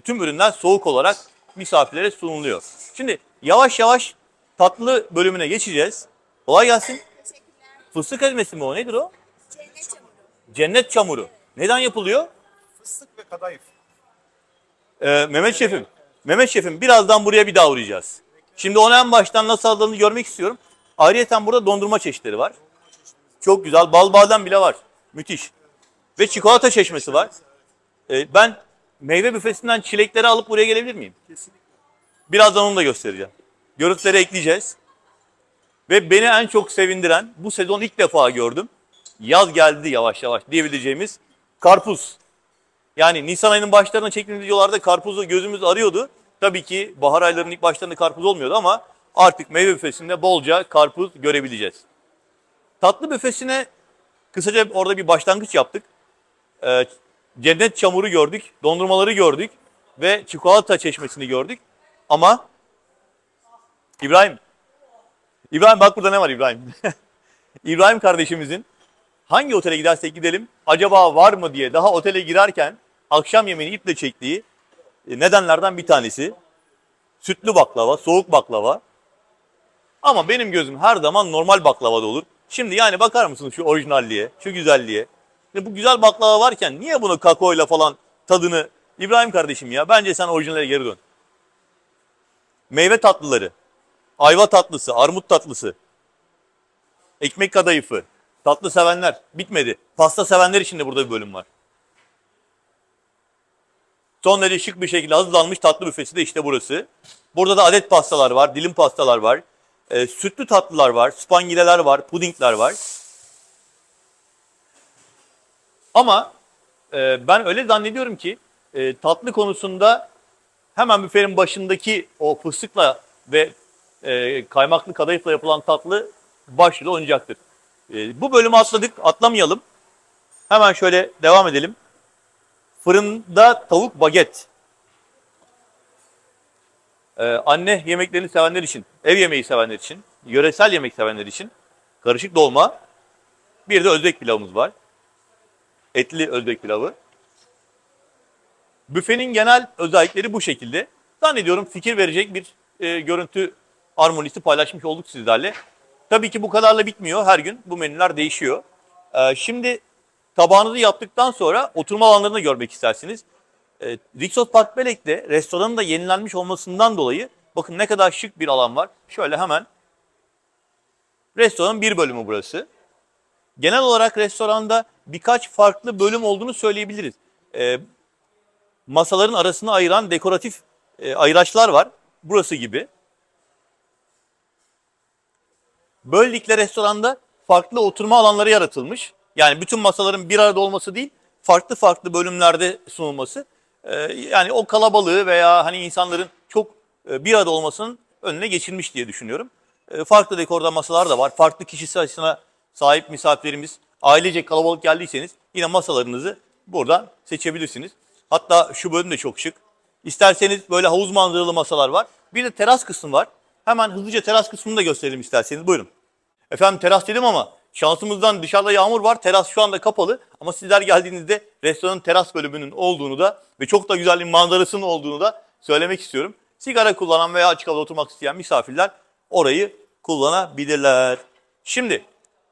tüm ürünler soğuk olarak misafirlere sunuluyor. Şimdi yavaş yavaş tatlı bölümüne geçeceğiz. Kolay gelsin. Teşekkürler. Fıstık ezmesi mi o? Nedir o? Cennet çamuru. Cennet çamuru. Neden yapılıyor? Fıstık ve kadayıf. Mehmet Şefim birazdan buraya bir daha uğrayacağız. Şimdi onu en baştan nasıl aldığını görmek istiyorum. Ayrıca burada dondurma çeşitleri var. Çok güzel. Bal badem bile var. Müthiş. Ve çikolata çeşmesi var. Ben meyve büfesinden çilekleri alıp buraya gelebilir miyim? Kesinlikle. Birazdan onu da göstereceğim. Görüntüleri ekleyeceğiz. Ve beni en çok sevindiren, bu sezon ilk defa gördüm. Yaz geldi yavaş yavaş diyebileceğimiz Karpuz. Yani Nisan ayının başlarına çektiğimiz videolarda karpuzu gözümüz arıyordu. Tabii ki bahar aylarının ilk başlarında karpuz olmuyordu ama artık meyve büfesinde bolca karpuz görebileceğiz. Tatlı büfesine kısaca orada bir başlangıç yaptık. Cennet çamuru gördük, dondurmaları gördük ve çikolata çeşmesini gördük. Ama İbrahim bak burada ne var İbrahim? İbrahim kardeşimizin hangi otele gidersek gidelim acaba var mı diye daha otele girerken akşam yemeğini iple çektiği nedenlerden bir tanesi sütlü baklava, soğuk baklava. Ama benim gözüm her zaman normal baklavada olur. Şimdi yani bakar mısınız şu orijinalliğe, şu güzelliğe? Bu güzel baklava varken niye bunu kakaoyla falan tadını... İbrahim kardeşim ya bence sen orijinale geri dön. Meyve tatlıları, ayva tatlısı, armut tatlısı, ekmek kadayıfı, tatlı sevenler bitmedi. Pasta sevenler için de burada bir bölüm var. Son derece şık bir şekilde hazırlanmış tatlı büfesi de işte burası. Burada da adet pastalar var, dilim pastalar var. Sütlü tatlılar var, spangileler var, pudingler var. Ama ben öyle zannediyorum ki tatlı konusunda hemen büfenin başındaki o fıstıkla ve kaymaklı kadayıfla yapılan tatlı başrolü oynayacaktır. Bu bölümü atladık, atlamayalım. Hemen şöyle devam edelim. Fırında tavuk baget. Anne yemeklerini sevenler için, ev yemeği sevenler için, yöresel yemek sevenler için karışık dolma. Bir de Özbek pilavımız var. Etli Özbek pilavı. Büfenin genel özellikleri bu şekilde. Zannediyorum fikir verecek bir görüntü armonisi paylaşmış olduk sizlerle. Tabii ki bu kadarla bitmiyor. Her gün bu menüler değişiyor. Şimdi tabağınızı yaptıktan sonra oturma alanlarını görmek istersiniz. Rixos Park Belek'te restoranın da yenilenmiş olmasından dolayı bakın ne kadar şık bir alan var. Şöyle hemen restoranın bir bölümü burası. Genel olarak restoranda birkaç farklı bölüm olduğunu söyleyebiliriz. Masaların arasını ayıran dekoratif ayraçlar var. Burası gibi. Böylelikle restoranda farklı oturma alanları yaratılmış. Yani bütün masaların bir arada olması değil, farklı farklı bölümlerde sunulması. Yani o kalabalığı veya hani insanların çok bir arada olmasının önüne geçilmiş diye düşünüyorum. Farklı dekorda masalar da var. Farklı kişi sayısına sahip misafirlerimiz, ailecek kalabalık geldiyseniz yine masalarınızı buradan seçebilirsiniz. Hatta şu bölüm de çok şık. İsterseniz böyle havuz manzaralı masalar var. Bir de teras kısmı var. Hemen hızlıca teras kısmını da gösterelim isterseniz. Buyurun. Efendim teras dedim ama şansımızdan dışarıda yağmur var. Teras şu anda kapalı ama sizler geldiğinizde restoranın teras bölümünün olduğunu da ve çok da güzel bir manzarasının olduğunu da söylemek istiyorum. Sigara kullanan veya açık havada oturmak isteyen misafirler orayı kullanabilirler. Şimdi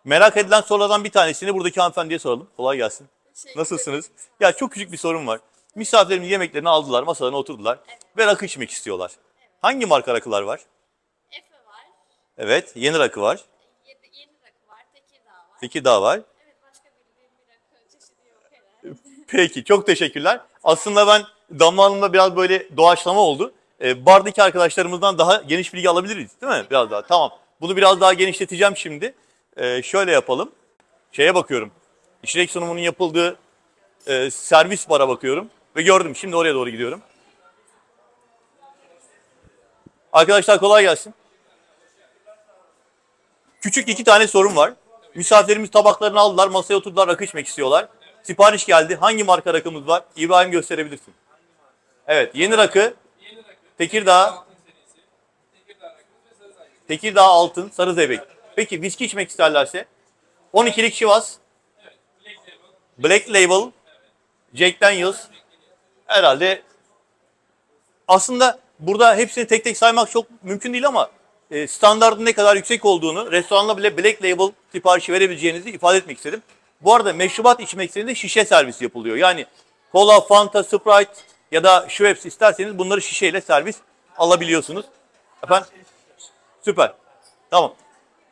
merak edilen sorulardan bir tanesini buradaki hanımefendiye soralım. Kolay gelsin. Nasılsınız? Ya çok küçük bir sorun var. Misafirlerimiz yemeklerini aldılar, masalarına oturdular ve rakı içmek istiyorlar. Hangi marka rakılar var? Efe var. Evet, yeni rakı var. Yeni rakı var. Tekirdağ var. Tekirdağ var. Evet, başka bildiğim bir rakı çeşidi yok herhalde. Peki, çok teşekkürler. Aslında ben Damla Hanım'la biraz böyle doğaçlama oldu. Bardaki arkadaşlarımızdan daha geniş bilgi alabiliriz değil mi? Biraz daha. Tamam. Bunu biraz daha genişleteceğim şimdi. Şöyle yapalım. Şeye bakıyorum. İçecek sunumunun yapıldığı servis bara bakıyorum. Ve gördüm. Şimdi oraya doğru gidiyorum. Arkadaşlar kolay gelsin. Küçük 2 tane sorun var. Misafirlerimiz tabaklarını aldılar, masaya oturdular, rakı içmek istiyorlar. Sipariş geldi. Hangi marka rakımız var? İbrahim gösterebilirsin. Evet, yeni rakı. Tekirdağ. Tekirdağ Altın, Sarı Zeybek. Peki viski içmek isterlerse? 12'lik Chivas. Black Label. Jack Daniels. Herhalde aslında burada hepsini tek tek saymak çok mümkün değil ama standartın ne kadar yüksek olduğunu, restoranla bile Black Label siparişi verebileceğinizi ifade etmek istedim. Bu arada meşrubat içmek istediğinizde şişe servis yapılıyor. Yani kola, Fanta, Sprite ya da Schweppes isterseniz bunları şişeyle servis alabiliyorsunuz. Efendim? Süper. Tamam.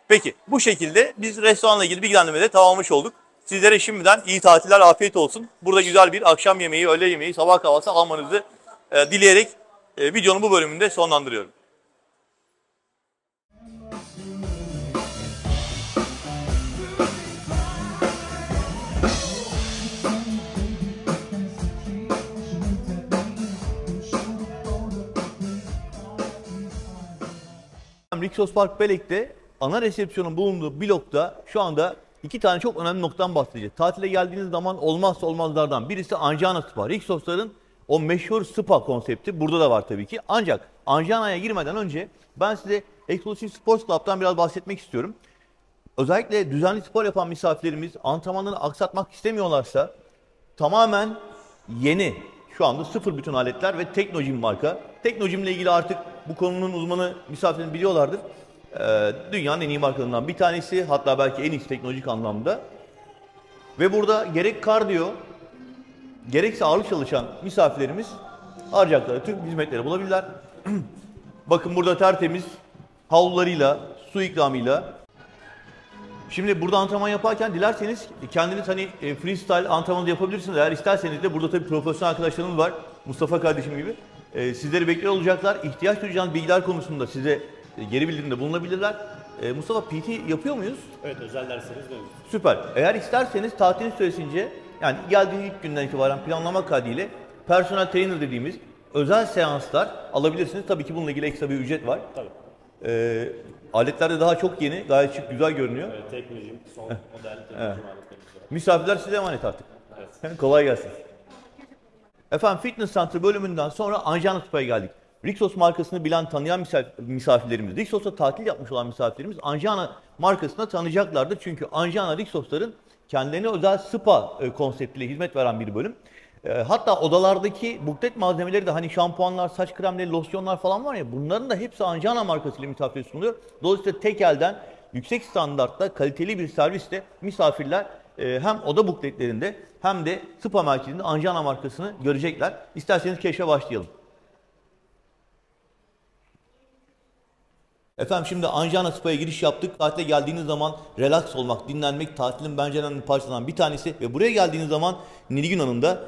Peki bu şekilde biz restoranla ilgili bilgilendirmeyi de tamamlamış olduk. Sizlere şimdiden iyi tatiller, afiyet olsun. Burada güzel bir akşam yemeği, öğle yemeği, sabah kahvaltısı almanızı dileyerek videonun bu bölümünde sonlandırıyorum. Rixos Park Belek'te ana resepsiyonun bulunduğu blokta şu anda 2 tane çok önemli noktadan bahsedeceğiz. Tatile geldiğiniz zaman olmazsa olmazlardan birisi Anjana Spa. Rixos'ların o meşhur spa konsepti burada da var tabii ki. Ancak Anjana'ya girmeden önce ben size Exclusive Sports Club'tan biraz bahsetmek istiyorum. Özellikle düzenli spor yapan misafirlerimiz antrenmanlarını aksatmak istemiyorlarsa tamamen yeni, şu anda sıfır bütün aletler ve Teknogym marka. Teknogym ile ilgili artık bu konunun uzmanı misafirlerimiz biliyorlardır. Dünyanın en iyi markalarından bir tanesi, hatta belki en iyisi teknolojik anlamda. Ve burada gerek kardiyo, gerekse ağırlık çalışan misafirlerimiz arayacakları tüm hizmetleri bulabilirler. Bakın burada tertemiz havlularıyla, su ikramıyla. Şimdi burada antrenman yaparken dilerseniz kendiniz hani freestyle antrenmanı yapabilirsiniz. Eğer isterseniz de burada tabii profesyonel arkadaşlarımız var. Mustafa kardeşim gibi. Sizleri bekliyor olacaklar. İhtiyaç duyacağınız bilgiler konusunda size geri bildirimde bulunabilirler. Mustafa PT yapıyor muyuz? Evet, özel dersleriniz mevcut. Süper. Eğer isterseniz tatil süresince yani geldiğiniz ilk günden itibaren planlamak kaydıyla personal trainer dediğimiz özel seanslar alabilirsiniz. Tabii ki bununla ilgili ekstra bir ücret var. Tabii. Aletler de daha çok yeni, gayet şık, güzel görünüyor. Evet, teknolojim, son model teknolojim aletlerimiz var. Misafirler size emanet artık. Evet. Kolay gelsin. Efendim Fitness Center bölümünden sonra Anjana Spa'ya geldik. Rixos markasını bilen, tanıyan misafirlerimiz, Rixos'ta tatil yapmış olan misafirlerimiz Anjana markasını tanıyacaklardır. Çünkü Anjana Rixos'ların kendilerine özel spa konseptiyle hizmet veren bir bölüm. Hatta odalardaki buklet malzemeleri de hani şampuanlar, saç kremleri, losyonlar falan var ya, bunların da hepsi Anjana markasıyla misafirlere sunuluyor. Dolayısıyla tek elden yüksek standartta kaliteli bir servisle misafirler hem oda bukletlerinde hem de spa merkezinde Anjana markasını görecekler. İsterseniz keşfe başlayalım. Efendim şimdi Anjana Spa'ya giriş yaptık. Tatile geldiğiniz zaman relax olmak, dinlenmek tatilin bence en önemli parçalarından bir tanesi. Ve buraya geldiğiniz zaman Nilgün Hanım da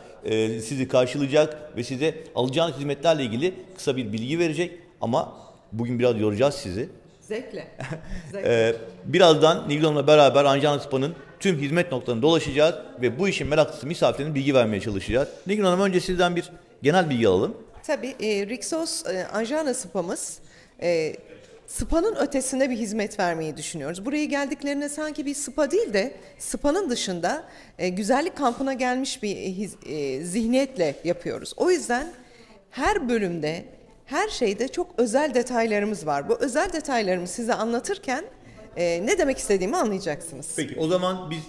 sizi karşılayacak ve size alacağınız hizmetlerle ilgili kısa bir bilgi verecek. Ama bugün biraz yoracağız sizi. Zevkle. Zevkle. Birazdan Nilgün Hanım'la beraber Anjana Spa'nın tüm hizmet noktalarını dolaşacağız ve bu işin meraklısı misafirlerine bilgi vermeye çalışacağız. Nilgün Hanım, önce sizden bir genel bilgi alalım. Tabii Rixos Anjana Spa'mız spa'nın ötesinde bir hizmet vermeyi düşünüyoruz. Buraya geldiklerinde sanki bir spa değil de spa'nın dışında güzellik kampına gelmiş bir zihniyetle yapıyoruz. O yüzden her bölümde, her şeyde çok özel detaylarımız var. Bu özel detaylarımı size anlatırken ne demek istediğimi anlayacaksınız. Peki o zaman biz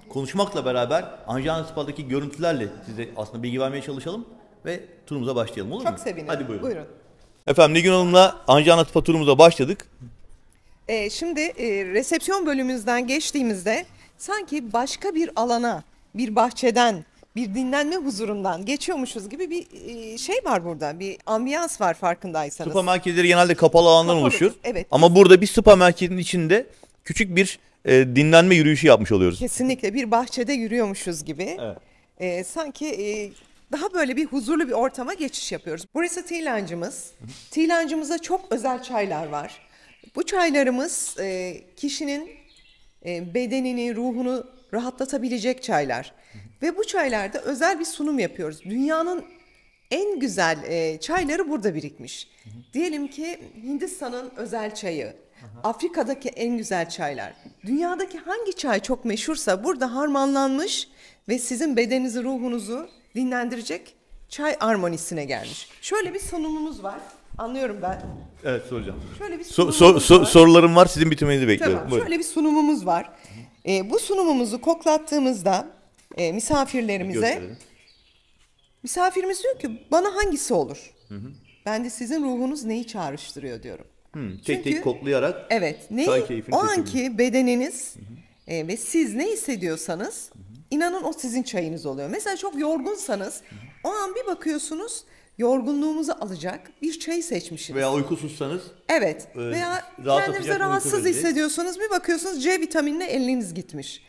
konuşmakla beraber Anjana Spa'daki görüntülerle size aslında bilgi vermeye çalışalım ve turumuza başlayalım, olur mu? Çok sevinirim. Hadi buyurun. Buyurun. Efendim Nilgün Hanım'la Anjana Spa turumuza başladık. Şimdi resepsiyon bölümümüzden geçtiğimizde sanki başka bir alana, bir bahçeden, bir dinlenme huzurundan geçiyormuşuz gibi bir şey var burada. Bir ambiyans var farkındaysanız. Spa merkezleri genelde kapalı alandan Kapalı, oluşur. evet. Ama burada bir spa merkezinin içinde küçük bir dinlenme yürüyüşü yapmış oluyoruz. Kesinlikle bir bahçede yürüyormuşuz gibi. Evet. Sanki daha böyle bir huzurlu bir ortama geçiş yapıyoruz. Burası tea lounge'ımız. Tea lounge'ımızda çok özel çaylar var. Bu çaylarımız kişinin bedenini, ruhunu rahatlatabilecek çaylar. Ve bu çaylarda özel bir sunum yapıyoruz. Dünyanın en güzel çayları burada birikmiş. Diyelim ki Hindistan'ın özel çayı, Afrika'daki en güzel çaylar. Dünyadaki hangi çay çok meşhursa burada harmanlanmış ve sizin bedeninizi, ruhunuzu dinlendirecek çay armonisine gelmiş. Şöyle bir sunumumuz var. Anlıyorum ben. Evet, soracağım. Şöyle bir sunumumuz var. Sorularım var, sizin bitirmenizi bekliyorum. Tamam. Buyurun. Şöyle bir sunumumuz var. Bu sunumumuzu koklattığımızda misafirlerimize Gösterelim. misafirimiz diyor ki bana hangisi olur? Ben de sizin ruhunuz neyi çağrıştırıyor diyorum. Tek Çünkü- tek koklayarak Evet. çay keyfini O seçebiliriz. anki bedeniniz ve siz ne hissediyorsanız inanın o sizin çayınız oluyor. Mesela çok yorgunsanız o an bir bakıyorsunuz yorgunluğumuzu alacak bir çayı seçmişsiniz. veya uykusuzsanız Evet. e, Veya rahatlatacak kendinize bir rahatsız uyku verecek. hissediyorsunuz bir bakıyorsunuz C vitaminine eliniz gitmiş.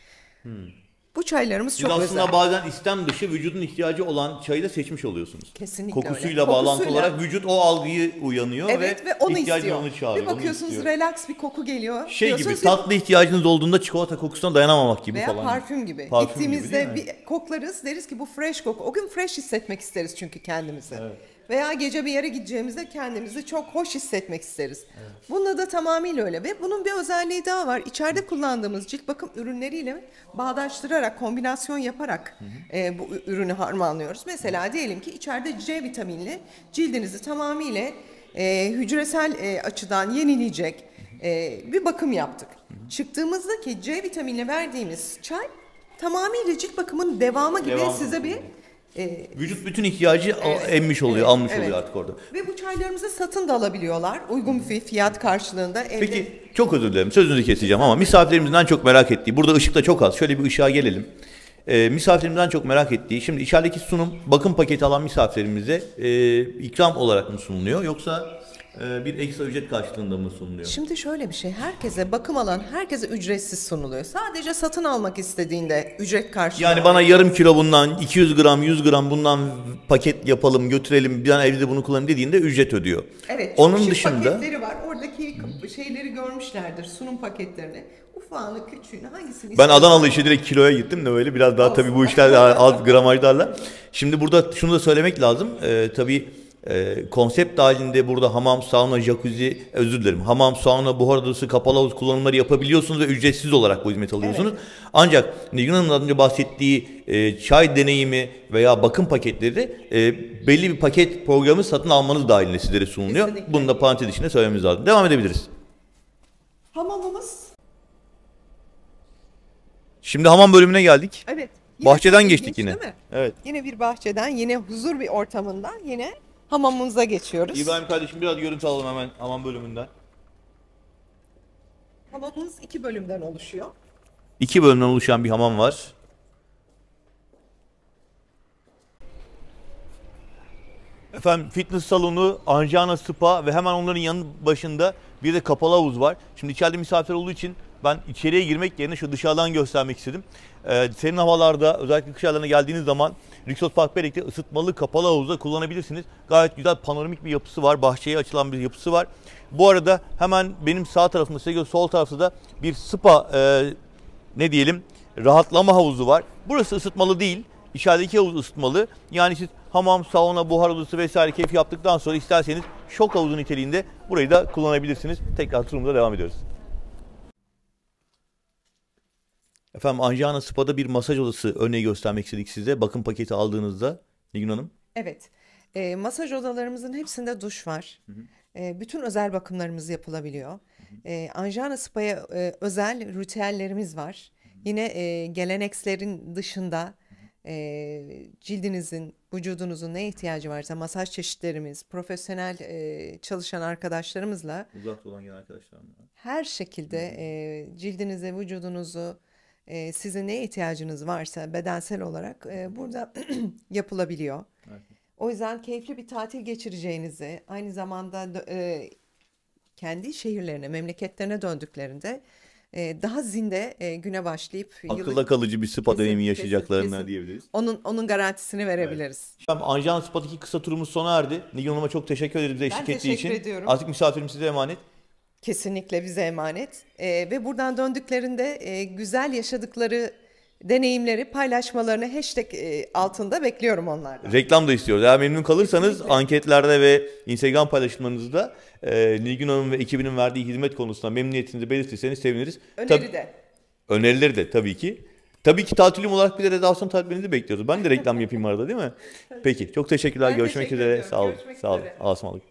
Bu çaylarımız Siz çok aslında özel. bazen istem dışı vücudun ihtiyacı olan çayı da seçmiş oluyorsunuz. Kesinlikle Kokusuyla öyle. bağlantılı Kokusuyla. olarak vücut o algıyı uyanıyor Evet ve onu ihtiyacını istiyor. onu çağırıyor. Bir onu bakıyorsunuz istiyor. relax bir koku geliyor. Şey gibi, Diyorsunuz ki- tatlı ihtiyacınız olduğunda çikolata kokusuna dayanamamak gibi veya falan. parfüm gibi. Parfüm gibi, Gittiğimizde değil mi? bir koklarız deriz ki bu fresh koku. O gün fresh hissetmek isteriz çünkü kendimizi. Veya gece bir yere gideceğimizde kendimizi çok hoş hissetmek isteriz. Bunda da tamamıyla öyle ve bunun bir özelliği daha var. İçeride kullandığımız cilt bakım ürünleriyle bağdaştırarak, kombinasyon yaparak bu ürünü harmanlıyoruz. Mesela diyelim ki içeride C vitaminli cildinizi tamamıyla hücresel açıdan yenileyecek bir bakım yaptık. Çıktığımızdaki C vitaminle verdiğimiz çay tamamıyla cilt bakımının devamı gibi Devamı. size bir Vücut bütün ihtiyacı emmiş oluyor, almış oluyor artık orada. ve bu çaylarımızı satın da alabiliyorlar. Uygun bir fiyat karşılığında. Peki çok özür dilerim sözünüzü keseceğim ama misafirlerimizden çok merak ettiği, burada ışık da çok az, şöyle bir ışığa gelelim. Misafirlerimizden çok merak ettiği, şimdi içerideki sunum bakım paketi alan misafirlerimize ikram olarak mı sunuluyor yoksa bir ekstra ücret karşılığında mı sunuluyor? Şimdi şöyle bir şey, herkese bakım alan herkese ücretsiz sunuluyor. Sadece satın almak istediğinde ücret karşılığı. Yani bana yarım kilo bundan, 200 gram, 100 gram bundan paket yapalım, götürelim, bir an evde bunu kullanayım dediğinde ücret ödüyor. Evet. Onun şık dışında paketleri var. Oradaki şeyleri görmüşlerdir, sunum paketlerini. Ufağını, küçüğünü hangisini ben istersen. Adanalı işe direkt kiloya gittim de öyle biraz daha tabii bu işler az gramajlarla. Şimdi burada şunu da söylemek lazım. Tabii konsept dahilinde burada hamam, sauna, jacuzzi, özür dilerim. Hamam, sauna, buhar odası, kapalı havuz kullanımları yapabiliyorsunuz ve ücretsiz olarak bu hizmeti alıyorsunuz. Evet. Ancak Nilgün Hanım'ın az önce bahsettiği çay deneyimi veya bakım paketleri belli bir paket programı satın almanız dahilinde sizlere sunuluyor. Kesinlikle. Bunu da parantez içinde söylememiz lazım. Devam edebiliriz. Hamamımız. Şimdi hamam bölümüne geldik. Evet. Bahçeden çok geçtik ilginç, yine. değil mi? Evet. Yine bir bahçeden, yine huzur bir ortamından yine hamamımıza geçiyoruz. İbrahim kardeşim biraz görüntü alalım hemen hamam bölümünden. Hamamımız 2 bölümden oluşuyor. 2 bölümden oluşan bir hamam var. Efendim fitness salonu, Anjana Spa ve hemen onların yanı başında bir de kapalı havuz var. Şimdi içeride misafir olduğu için ben içeriye girmek yerine şu dışarıdan göstermek istedim. Serin havalarda özellikle kış aylarına geldiğiniz zaman Rixos Park Belek'te ısıtmalı kapalı havuzda kullanabilirsiniz. Gayet güzel panoramik bir yapısı var. Bahçeye açılan bir yapısı var. Bu arada hemen benim sağ tarafımda, size göre sol tarafta da bir spa ne diyelim rahatlama havuzu var. Burası ısıtmalı değil. İçerideki havuz ısıtmalı. Yani siz hamam, sauna, buhar odası vesaire keyif yaptıktan sonra isterseniz şok havuzu niteliğinde burayı da kullanabilirsiniz. Tekrar turumuza devam ediyoruz. Efendim Anjana Spa'da bir masaj odası örneği göstermek istedik size. Bakım paketi aldığınızda Nilgün Hanım. Evet. Masaj odalarımızın hepsinde duş var. Bütün özel bakımlarımız yapılabiliyor. Anjana Spa'ya özel ritüellerimiz var. Yine gelenekslerin dışında cildinizin, vücudunuzun ne ihtiyacı varsa masaj çeşitlerimiz, profesyonel çalışan arkadaşlarımızla Uzakta olan gelen arkadaşlarımla. her şekilde cildinize, vücudunuzu, sizin neye ihtiyacınız varsa bedensel olarak burada yapılabiliyor. Evet. O yüzden keyifli bir tatil geçireceğinizi, aynı zamanda kendi şehirlerine, memleketlerine döndüklerinde daha zinde güne başlayıp Akılda kalıcı bir spa deneyimi yaşayacaklarına kesin. diyebiliriz. Onun garantisini verebiliriz. Efendim Anjana Spa'daki kısa turumuz sona erdi. Nilgün Hanım'a çok teşekkür ederiz bize eşlik ettiği için. teşekkür ediyorum. Artık misafirim size emanet. Kesinlikle bize emanet. Ve buradan döndüklerinde güzel yaşadıkları deneyimleri paylaşmalarını hashtag altında bekliyorum onlardan. Reklam da istiyoruz. Eğer memnun kalırsanız anketlerde ve Instagram paylaşımlarınızda Nilgün Hanım ve ekibinin verdiği hizmet konusunda memnuniyetinizi belirtirseniz seviniriz. Öneri de. Önerileri de tabii ki. Tabii ki tatilim olarak bir de rezervasyon talebinizi bekliyoruz. Ben de reklam yapayım arada değil mi? Peki çok teşekkürler. Ben Görüşmek teşekkür üzere. ediyorum. Sağ olun. Görüşmek Sağ olun. üzere. Allah'a ısmarladık.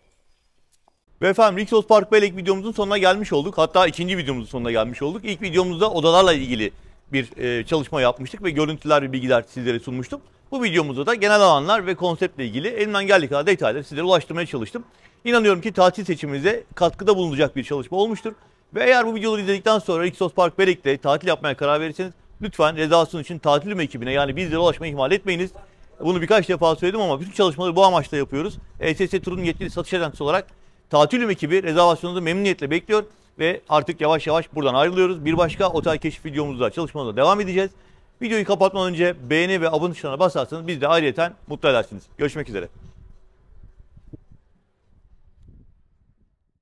Ve efendim Rixos Park Belek videomuzun sonuna gelmiş olduk. Hatta ikinci videomuzun sonuna gelmiş olduk. İlk videomuzda odalarla ilgili bir çalışma yapmıştık ve görüntüler ve bilgiler sizlere sunmuştum. Bu videomuzda da genel alanlar ve konseptle ilgili elimden geldiği kadar detayları sizlere ulaştırmaya çalıştım. İnanıyorum ki tatil seçiminize katkıda bulunacak bir çalışma olmuştur. Ve eğer bu videoları izledikten sonra Rixos Park Belek'te tatil yapmaya karar verirseniz lütfen rezervasyon için tatil ekibine yani bizlere ulaşmayı ihmal etmeyiniz. Bunu birkaç defa söyledim ama bütün çalışmaları bu amaçla yapıyoruz. ESS Tur'un yetkili satış ajantisi olarak tatil ekibi rezervasyonunuzu memnuniyetle bekliyor. Ve artık yavaş yavaş buradan ayrılıyoruz. Bir başka otel keşif videomuzda çalışmamıza devam edeceğiz. Videoyu kapatmadan önce beğeni ve abone tuşlarına basarsanız biz de ayrıyeten mutlu edersiniz. Görüşmek üzere.